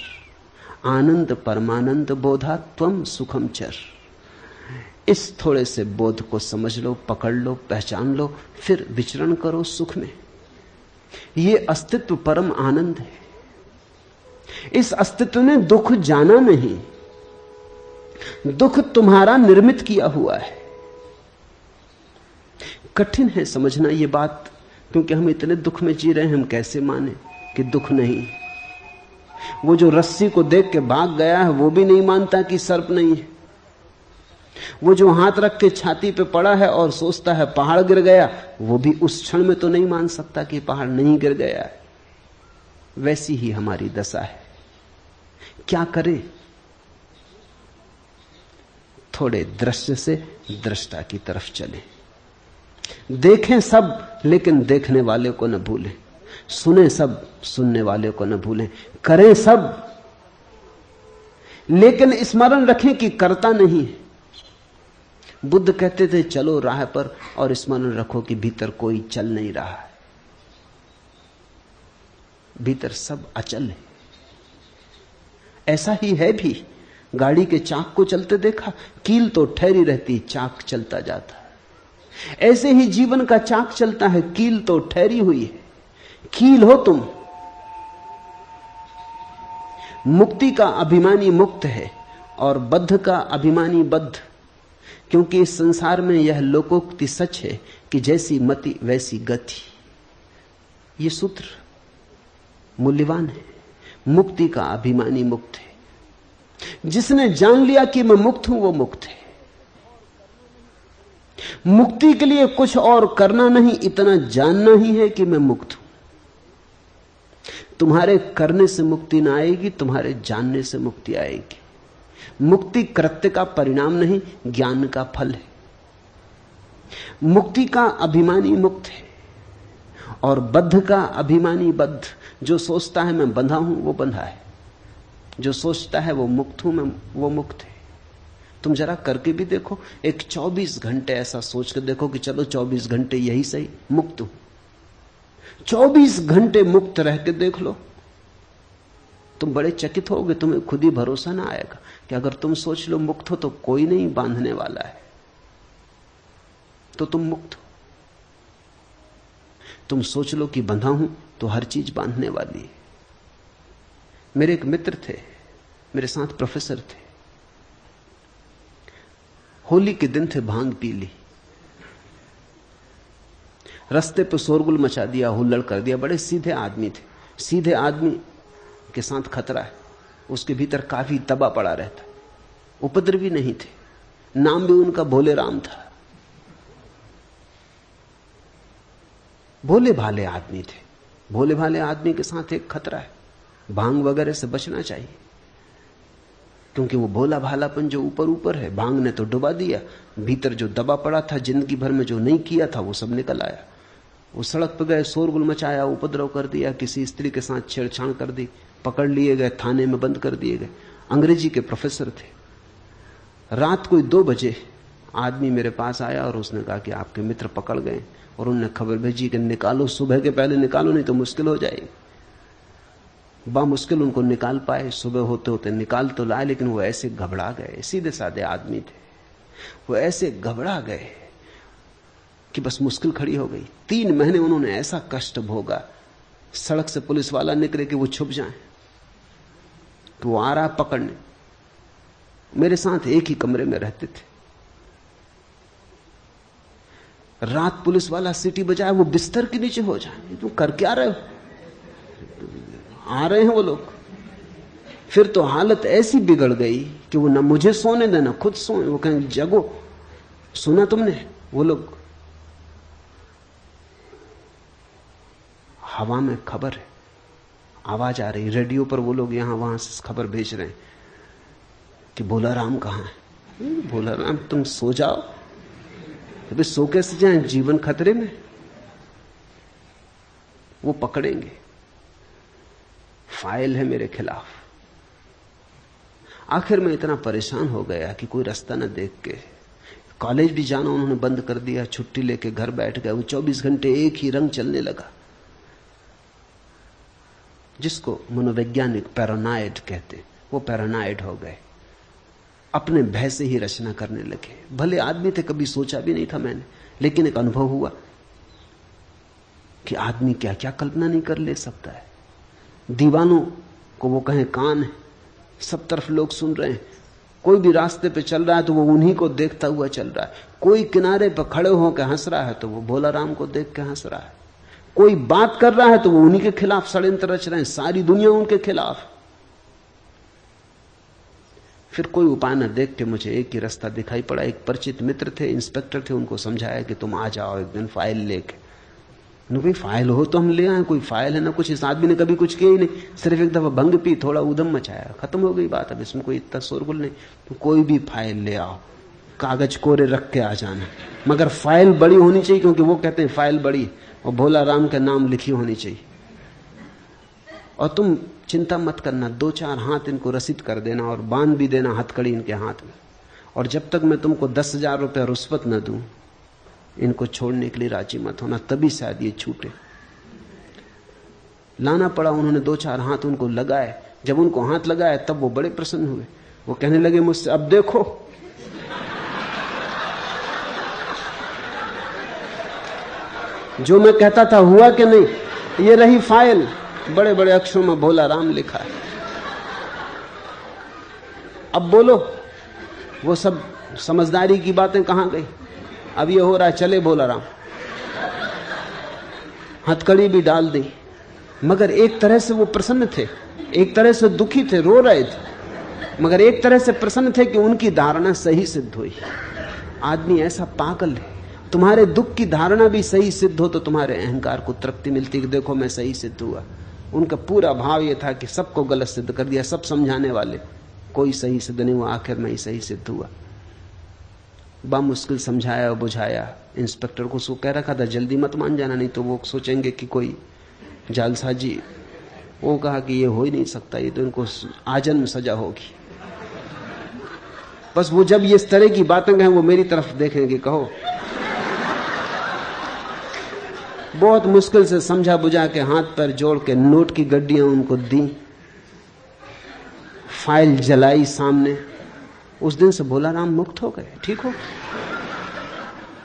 आनंद परमानंद बोधा त्वम सुखम चर। इस थोड़े से बोध को समझ लो, पकड़ लो, पहचान लो, फिर विचरण करो सुख में। ये अस्तित्व परम आनंद है। इस अस्तित्व ने दुख जाना नहीं, दुख तुम्हारा निर्मित किया हुआ है। कठिन है समझना ये बात, क्योंकि हम इतने दुख में जी रहे हैं, हम कैसे माने कि दुख नहीं। वो जो रस्सी को देख के भाग गया है वो भी नहीं मानता कि सर्प नहीं है। वो जो हाथ रख के छाती पे पड़ा है और सोचता है पहाड़ गिर गया, वो भी उस क्षण में तो नहीं मान सकता कि पहाड़ नहीं गिर गया है। वैसी ही हमारी दशा है। क्या करें? थोड़े दृश्य से दृष्टा की तरफ चलें। देखें सब, लेकिन देखने वाले को न भूलें। सुने सब, सुनने वाले को न भूलें। करें सब, लेकिन स्मरण रखें कि करता नहीं है। बुद्ध कहते थे चलो राह पर, और स्मरण रखो कि भीतर कोई चल नहीं रहा है, भीतर सब अचल है। ऐसा ही है भी। गाड़ी के चाक को चलते देखा, कील तो ठहरी रहती, चाक चलता जाता है। ऐसे ही जीवन का चाक चलता है, कील तो ठहरी हुई है। कील हो तुम। मुक्ति का अभिमानी मुक्त है और बद्ध का अभिमानी बद्ध। क्योंकि इस संसार में यह लोकोक्ति सच है कि जैसी मति वैसी गति। ये सूत्र मूल्यवान है। मुक्ति का अभिमानी मुक्त है। जिसने जान लिया कि मैं मुक्त हूं, वो मुक्त है। मुक्ति के लिए कुछ और करना नहीं, इतना जानना ही है कि मैं मुक्त हूं। तुम्हारे करने से मुक्ति ना आएगी, तुम्हारे जानने से मुक्ति आएगी। मुक्ति कृत्य का परिणाम नहीं, ज्ञान का फल है। मुक्ति का अभिमानी मुक्त है और बद्ध का अभिमानी बद्ध। जो सोचता है मैं बंधा हूं, वो बंधा है। जो सोचता है वो मुक्त हूं, मैं वो मुक्त है। तुम जरा करके भी देखो, एक 24 घंटे ऐसा सोच कर देखो कि चलो 24 घंटे यही सही, मुक्त हूं। 24 घंटे मुक्त रह के देख लो, तुम बड़े चकित होगे, तुम्हें खुद ही भरोसा ना आएगा कि अगर तुम सोच लो मुक्त हो तो कोई नहीं बांधने वाला है, तो तुम मुक्त हो। तुम सोच लो कि बंधा हूं तो हर चीज बांधने वाली है। मेरे एक मित्र थे, मेरे साथ प्रोफेसर थे। होली के दिन थे, भांग पी ली, रास्ते पे शोरगुल मचा दिया, हुल्लड़ कर दिया। बड़े सीधे आदमी थे। सीधे आदमी के साथ खतरा है, उसके भीतर काफी दबा पड़ा रहता। उपद्रवी नहीं थे, नाम भी उनका भोले राम था। भोले भाले आदमी थे। भोले भाले आदमी के साथ एक खतरा है, भांग वगैरह से बचना चाहिए, क्योंकि वो भोला भालापन जो ऊपर ऊपर है, भांग ने तो डुबा दिया। भीतर जो दबा पड़ा था, जिंदगी भर में जो नहीं किया था, वो सब निकल आया। वो सड़क पर गए, शोरगुल मचाया, उपद्रव कर दिया, किसी स्त्री के साथ छेड़छाड़ कर दी, पकड़ लिए गए, थाने में बंद कर दिए गए। अंग्रेजी के प्रोफेसर थे। रात कोई 2 बजे आदमी मेरे पास आया और उसने कहा कि आपके मित्र पकड़ गए, और उन्होंने खबर भेजी कि निकालो, सुबह के पहले निकालो, नहीं तो मुश्किल हो जाएगी। बामुश्किल उनको निकाल पाए। सुबह होते होते निकाल तो लाए, लेकिन वो ऐसे घबरा गए। सीधे साधे आदमी थे, वो ऐसे घबरा गए कि बस मुश्किल खड़ी हो गई। 3 महीने उन्होंने ऐसा कष्ट भोगा। सड़क से पुलिस वाला निकले कि वो छुप जाए, तो वो आ रहा पकड़ने। मेरे साथ एक ही कमरे में रहते थे। रात पुलिस वाला सीटी बजाए, वो बिस्तर के नीचे हो जाए, तुम कर क्या रहे हो? आ रहे हैं वो लोग। फिर तो हालत ऐसी बिगड़ गई कि वो ना मुझे सोने देना, खुद सोए। वो कहें जगो, सुना तुमने? वो लोग, हवा में खबर है, आवाज आ रही, रेडियो पर वो लोग यहां वहां से खबर भेज रहे हैं कि भोला राम कहां है। भोला राम, तुम सो जाओ। अभी सो कैसे जाएं, जीवन खतरे में। वो पकड़ेंगे, फाइल है मेरे खिलाफ। आखिर में इतना परेशान हो गया कि कोई रास्ता न देख के कॉलेज भी जाना उन्होंने बंद कर दिया। छुट्टी लेके घर बैठ गए। वो 24 घंटे एक ही रंग चलने लगा, जिसको मनोवैज्ञानिक पैरानॉइड कहते। वो पैरानॉइड हो गए, अपने भय से ही रचना करने लगे। भले आदमी थे, कभी सोचा भी नहीं था मैंने, लेकिन एक अनुभव हुआ कि आदमी क्या क्या कल्पना नहीं कर ले सकता है। दीवानों को वो कहें कान है, सब तरफ लोग सुन रहे हैं। कोई भी रास्ते पे चल रहा है तो वो उन्हीं को देखता हुआ चल रहा है। कोई किनारे पर खड़े होकर हंस रहा है तो वो भोला राम को देख के हंस रहा है। कोई बात कर रहा है तो वो उन्हीं के खिलाफ षड्यंत्र रच रहे हैं। सारी दुनिया उनके खिलाफ। फिर कोई उपाय न देख के मुझे एक ही रास्ता दिखाई पड़ा। एक परिचित मित्र थे, इंस्पेक्टर थे, उनको समझाया कि तुम आ जाओ एक दिन फाइल लेके। कोई फाइल हो तो हम ले आए, कोई फाइल है ना कुछ। इस आदमी ने कभी कुछ किया ही नहीं, सिर्फ एक दफा भंग पी, थोड़ा उधम मचाया, खत्म हो गई बात। अब इसमें कोई इतना शोरगुल नहीं। तो कोई भी फाइल ले आओ, कागज कोरे रख के आ जाना, मगर फाइल बड़ी होनी चाहिए, क्योंकि वो कहते हैं फाइल बड़ी और भोला राम का नाम लिखी होनी चाहिए। और तुम चिंता मत करना, 2-4 हाथ इनको रसीद कर देना और बांध भी देना हथकड़ी इनके हाथ में। और जब तक मैं तुमको 10,000 रुपया रुश्वत न दूं, इनको छोड़ने के लिए राजी मत होना, तभी शायद ये छूटे। लाना पड़ा। उन्होंने 2-4 हाथ उनको लगाए। जब उनको हाथ लगाए तब वो बड़े प्रसन्न हुए। वो कहने लगे मुझसे, अब देखो जो मैं कहता था हुआ कि नहीं। ये रही फाइल, बड़े बड़े अक्षरों में भोला राम लिखा है। अब बोलो, वो सब समझदारी की बातें कहां गई? अब ये हो रहा है, चले भोला राम। हथकड़ी भी डाल दी। मगर एक तरह से वो प्रसन्न थे, एक तरह से दुखी थे, रो रहे थे, मगर एक तरह से प्रसन्न थे कि उनकी धारणा सही सिद्ध हुई। आदमी ऐसा पागल है, तुम्हारे दुख की धारणा भी सही सिद्ध हो तो तुम्हारे अहंकार को तृप्ति मिलती कि देखो मैं सही सिद्ध हुआ। उनका पूरा भाव यह था कि सबको गलत सिद्ध कर दिया, सब समझाने वाले, कोई सही सिद्ध नहीं हुआ, आखिर में ही सही सिद्ध हुआ। बामुश्किल समझाया बुझाया। इंस्पेक्टर को सो कह रखा था जल्दी मत मान जाना, नहीं तो वो सोचेंगे कि कोई जालसाजी। वो कहा कि ये हो ही नहीं सकता, ये तो इनको आजन्म सजा होगी। बस वो जब ये इस तरह की बातें कहें वो मेरी तरफ देखेंगे, कहो। बहुत मुश्किल से समझा बुझा के हाथ पैर जोड़ के नोट की गड्डियां उनको दी। फाइल जलाई सामने, उस दिन से भोला राम मुक्त हो गए, ठीक हो,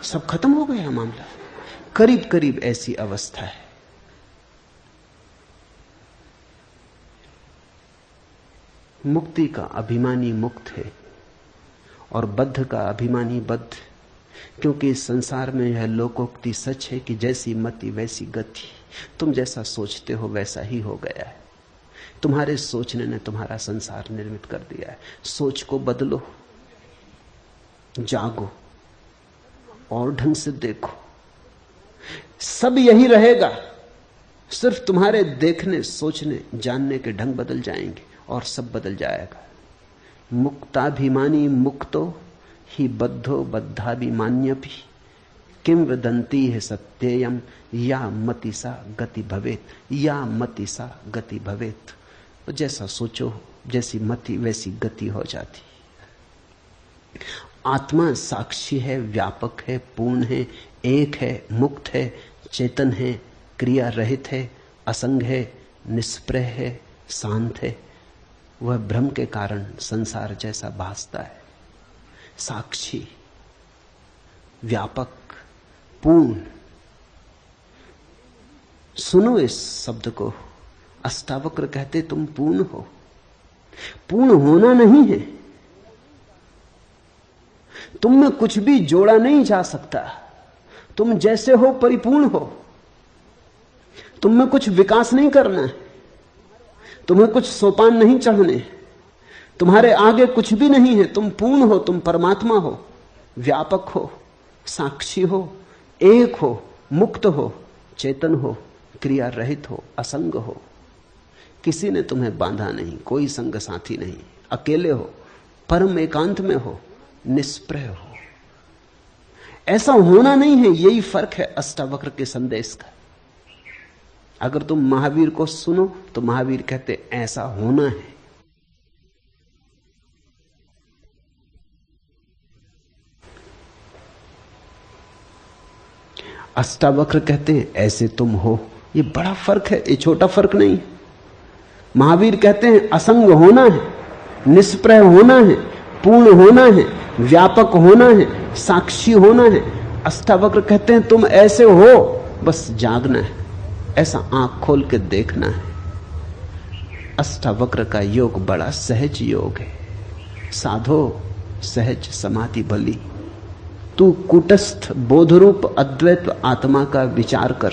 सब खत्म हो गया मामला। करीब करीब ऐसी अवस्था है। मुक्ति का अभिमानी मुक्त है और बद्ध का अभिमानी बद्ध, क्योंकि इस संसार में यह लोकोक्ति सच है कि जैसी मति वैसी गति। तुम जैसा सोचते हो वैसा ही हो गया है। तुम्हारे सोचने ने तुम्हारा संसार निर्मित कर दिया है। सोच को बदलो, जागो और ढंग से देखो। सब यही रहेगा, सिर्फ तुम्हारे देखने, सोचने, जानने के ढंग बदल जाएंगे और सब बदल जाएगा। मुक्ताभिमानी मुक्तो ही बद्धो बद्धाभिमान्यपि किम वदन्ति है सत्ययम या मतिसा गति भवेत, या मतिसा गति भवेत। तो जैसा सोचो, जैसी मति वैसी गति हो जाती। आत्मा साक्षी है, व्यापक है, पूर्ण है, एक है, मुक्त है, चेतन है, क्रिया रहित है, असंग है, निष्प्रह है, शांत है। वह भ्रम के कारण संसार जैसा भासता है। साक्षी, व्यापक, पूर्ण। सुनो इस शब्द को। अष्टावक्र कहते तुम पूर्ण हो। पूर्ण होना नहीं है, तुम में कुछ भी जोड़ा नहीं जा सकता। तुम जैसे हो परिपूर्ण हो। तुम में कुछ विकास नहीं करना है, तुम्हें कुछ सोपान नहीं चढ़ने, तुम्हारे आगे कुछ भी नहीं है। तुम पूर्ण हो, तुम परमात्मा हो, व्यापक हो, साक्षी हो, एक हो, मुक्त हो, चेतन हो, क्रिया रहित हो, असंग हो। किसी ने तुम्हें बांधा नहीं, कोई संग साथी नहीं, अकेले हो, परम एकांत में हो, निष्प्रह हो। ऐसा होना नहीं है, यही फर्क है अष्टावक्र के संदेश का। अगर तुम महावीर को सुनो तो महावीर कहते ऐसा होना है। अष्टावक्र कहते हैं ऐसे तुम हो। ये बड़ा फर्क है, ये छोटा फर्क नहीं। महावीर कहते हैं असंग होना है, निष्प्रह होना है, पूर्ण होना है, व्यापक होना है, साक्षी होना है। अष्टावक्र कहते हैं तुम ऐसे हो, बस जागना है, ऐसा आंख खोल के देखना है। अष्टावक्र का योग बड़ा सहज योग है। साधो सहज समाधि भली, तू कूटस्थ बोधरूप अद्वैत आत्मा का विचार कर।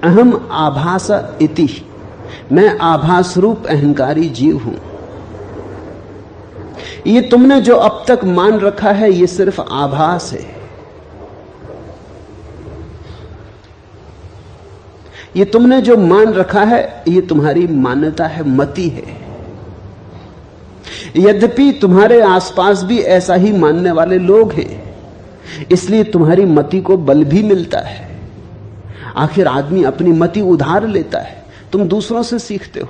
अहम आभास इति, मैं आभास रूप अहंकारी जीव हूं। ये तुमने जो अब तक मान रखा है ये सिर्फ आभास है। ये तुमने जो मान रखा है ये तुम्हारी मान्यता है, मति है। यद्यपि तुम्हारे आसपास भी ऐसा ही मानने वाले लोग हैं, इसलिए तुम्हारी मति को बल भी मिलता है। आखिर आदमी अपनी मति उधार लेता है, तुम दूसरों से सीखते हो।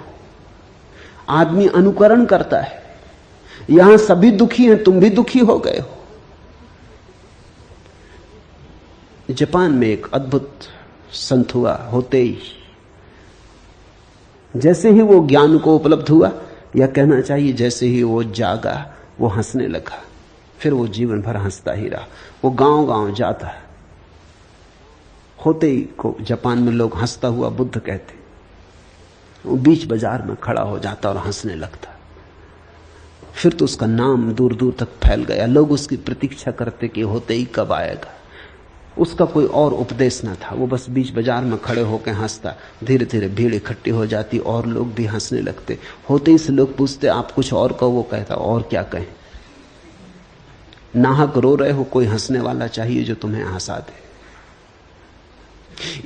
आदमी अनुकरण करता है। यहां सभी दुखी हैं, तुम भी दुखी हो गए हो। जापान में एक अद्भुत संत हुआ, होते ही जैसे ही वो ज्ञान को उपलब्ध हुआ, या कहना चाहिए जैसे ही वो जागा, वो हंसने लगा। फिर वो जीवन भर हंसता ही रहा। वो गांव गांव जाता है। होते ही को जापान में लोग हंसता हुआ बुद्ध कहते। वो बीच बाजार में खड़ा हो जाता और हंसने लगता। फिर तो उसका नाम दूर दूर तक फैल गया। लोग उसकी प्रतीक्षा करते कि होते ही कब आएगा। उसका कोई और उपदेश न था, वो बस बीच बाजार में खड़े होकर हंसता। धीरे धीरे भीड़ इकट्ठी हो जाती और लोग भी हंसने लगते। होते ही से लोग पूछते आप कुछ और कहो, वो कहता और क्या कहें, नाहक रो रहे हो, कोई हंसने वाला चाहिए जो तुम्हें हंसा दे।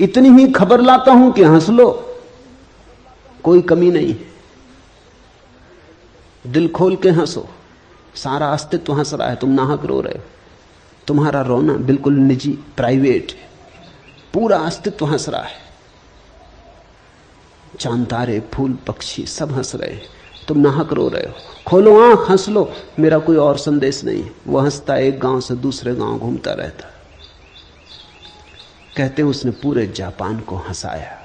इतनी ही खबर लाता हूं कि हंस लो, कोई कमी नहीं है। दिल खोल के हंसो, सारा अस्तित्व हंस रहा है, तुम नाहक रो रहे हो। तुम्हारा रोना बिल्कुल निजी, प्राइवेट है, पूरा अस्तित्व हंस रहा है। चांद तारे फूल पक्षी सब हंस रहे हैं, तुम नाहक रो रहे हो। खोलो आंख, हंस लो, मेरा कोई और संदेश नहीं है। वो हंसता एक गांव से दूसरे गांव घूमता रहता। कहते उसने पूरे जापान को हंसाया।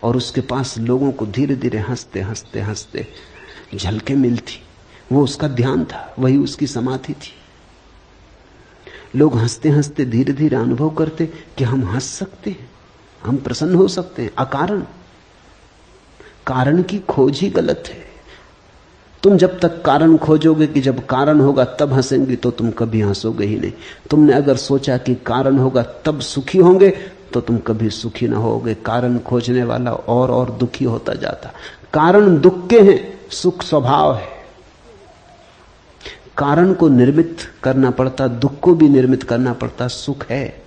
और उसके पास लोगों को धीरे धीरे हंसते हंसते हंसते झलकें मिलती। वो उसका ध्यान था, वही उसकी समाधि थी। लोग हंसते हंसते धीरे धीरे अनुभव करते कि हम हंस सकते हैं, हम प्रसन्न हो सकते हैं अकारण। कारण की खोज ही गलत है। तुम जब तक कारण खोजोगे कि जब कारण होगा तब हंसेंगे, तो तुम कभी हंसोगे ही नहीं। तुमने अगर सोचा कि कारण होगा तब सुखी होंगे, तो तुम कभी सुखी ना होगे। कारण खोजने वाला और दुखी होता जाता। कारण दुख के हैं, सुख स्वभाव है। कारण को निर्मित करना पड़ता, दुख को भी निर्मित करना पड़ता। सुख है,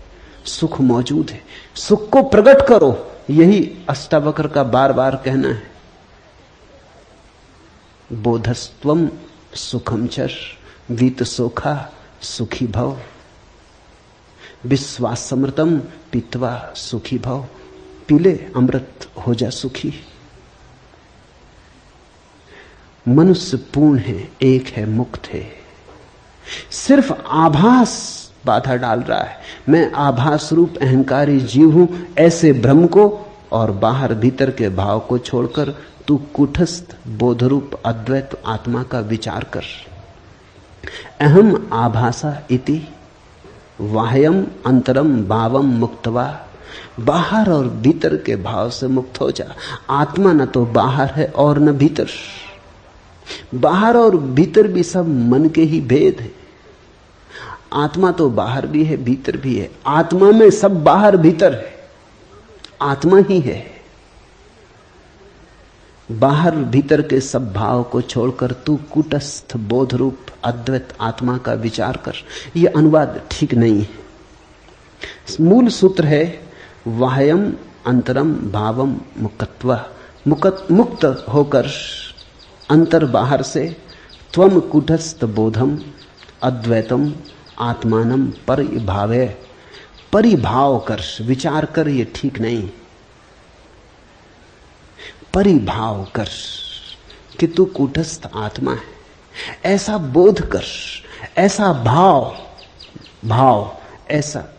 सुख मौजूद है, सुख को प्रकट करो, यही अष्टावक्र का बार बार कहना है। बोधस्त्वम सुखम चर वीत सोखा सुखी भव, विश्वासमृतम पीत्वा सुखी भव। पीले अमृत हो जा सुखी। मनुष्य पूर्ण है, एक है, मुक्त है। सिर्फ आभास बाधा डाल रहा है। मैं आभास रूप अहंकारी जीव हूं, ऐसे भ्रम को और बाहर भीतर के भाव को छोड़कर तू कूटस्थ बोधरूप अद्वैत आत्मा का विचार कर। अहम आभासा इति वाह्यम अंतरम भावम मुक्तवा। बाहर और भीतर के भाव से मुक्त हो जा। आत्मा न तो बाहर है और न भीतर। बाहर और भीतर भी सब मन के ही भेद है। आत्मा तो बाहर भी है, भीतर भी है। आत्मा में सब बाहर भीतर है, आत्मा ही है। बाहर भीतर के सब भाव को छोड़कर तू कूटस्थ बोध रूप अद्वैत आत्मा का विचार कर। यह अनुवाद ठीक नहीं है। मूल सूत्र है वाह्यम अंतरम भावम मुक्तवा। मुक्त होकर अंतर बाहर से त्वम कूटस्थ बोधम अद्वैतम आत्मानम परिभावे। परिभाव कर, विचार कर, ये ठीक नहीं। परिभाव कर कि तू कूटस्थ आत्मा है, ऐसा बोध कर, ऐसा भाव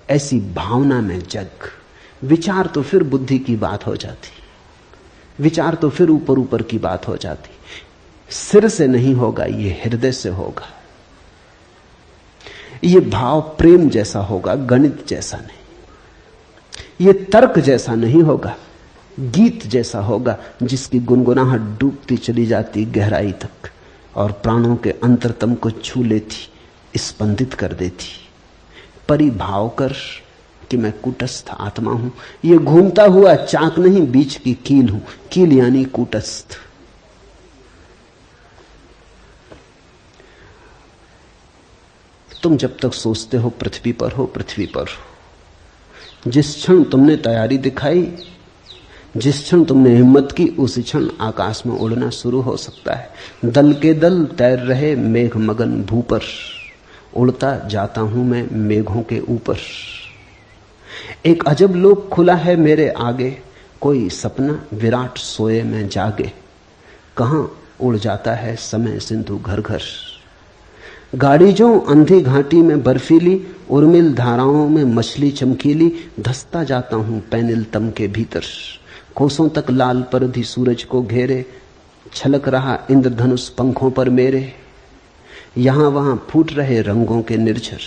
ऐसी भावना में जग। विचार तो फिर बुद्धि की बात हो जाती, विचार तो फिर ऊपर ऊपर की बात हो जाती। सिर से नहीं होगा, ये हृदय से होगा। ये भाव प्रेम जैसा होगा, गणित जैसा नहीं। ये तर्क जैसा नहीं होगा, गीत जैसा होगा, जिसकी गुनगुनाहट डूबती चली जाती गहराई तक और प्राणों के अंतरतम को छू लेती, स्पंदित कर देती। परिभाव कर कि मैं कूटस्थ आत्मा हूं। ये घूमता हुआ चाक नहीं, बीच की कील हूं। कील यानी कूटस्थ। तुम जब तक सोचते हो पृथ्वी पर हो, पृथ्वी पर हो। जिस क्षण तुमने तैयारी दिखाई, जिस क्षण तुमने हिम्मत की, उसी क्षण आकाश में उड़ना शुरू हो सकता है। दल के दल तैर रहे मेघ मगन भू पर, उड़ता जाता हूं मैं मेघों के ऊपर। एक अजब लोक खुला है मेरे आगे, कोई सपना विराट सोए में जागे। कहां उड़ जाता है समय सिंधु घर घर। गाड़ी जो अंधी घाटी में बर्फीली, उर्मिल धाराओं में मछली चमकीली। धसता जाता हूं पैनिल तम के भीतर, कोसों तक लाल परधी सूरज को घेरे। छलक रहा इंद्रधनुष पंखों पर मेरे, यहां वहां फूट रहे रंगों के निर्झर।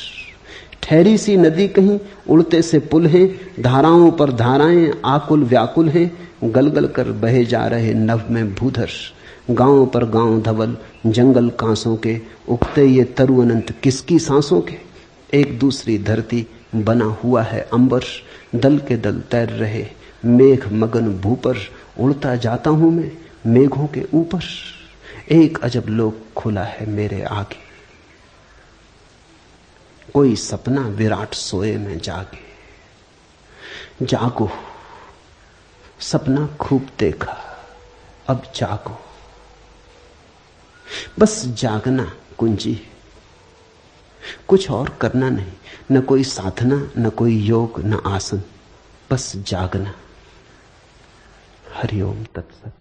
ठहरी सी नदी कहीं, उड़ते से पुल हैं, धाराओं पर धाराएं आकुल व्याकुल हैं। गलगल कर बहे जा रहे नभ में भूधर, गांव पर गांव धवल जंगल कांसों के। उगते ये तरु अनंत किसकी सांसों के। एक दूसरी धरती बना हुआ है अंबर, दल के दल तैर रहे मेघ मगन भू पर। उड़ता जाता हूं मैं मेघों के ऊपर। एक अजब लोक खुला है मेरे आगे, कोई सपना विराट सोए में जागे। जागो, सपना खूब देखा, अब जागो। बस जागना कुंजी, कुछ और करना नहीं। न कोई साधना, न कोई योग, न आसन, बस जागना। हरिओम तत्सत।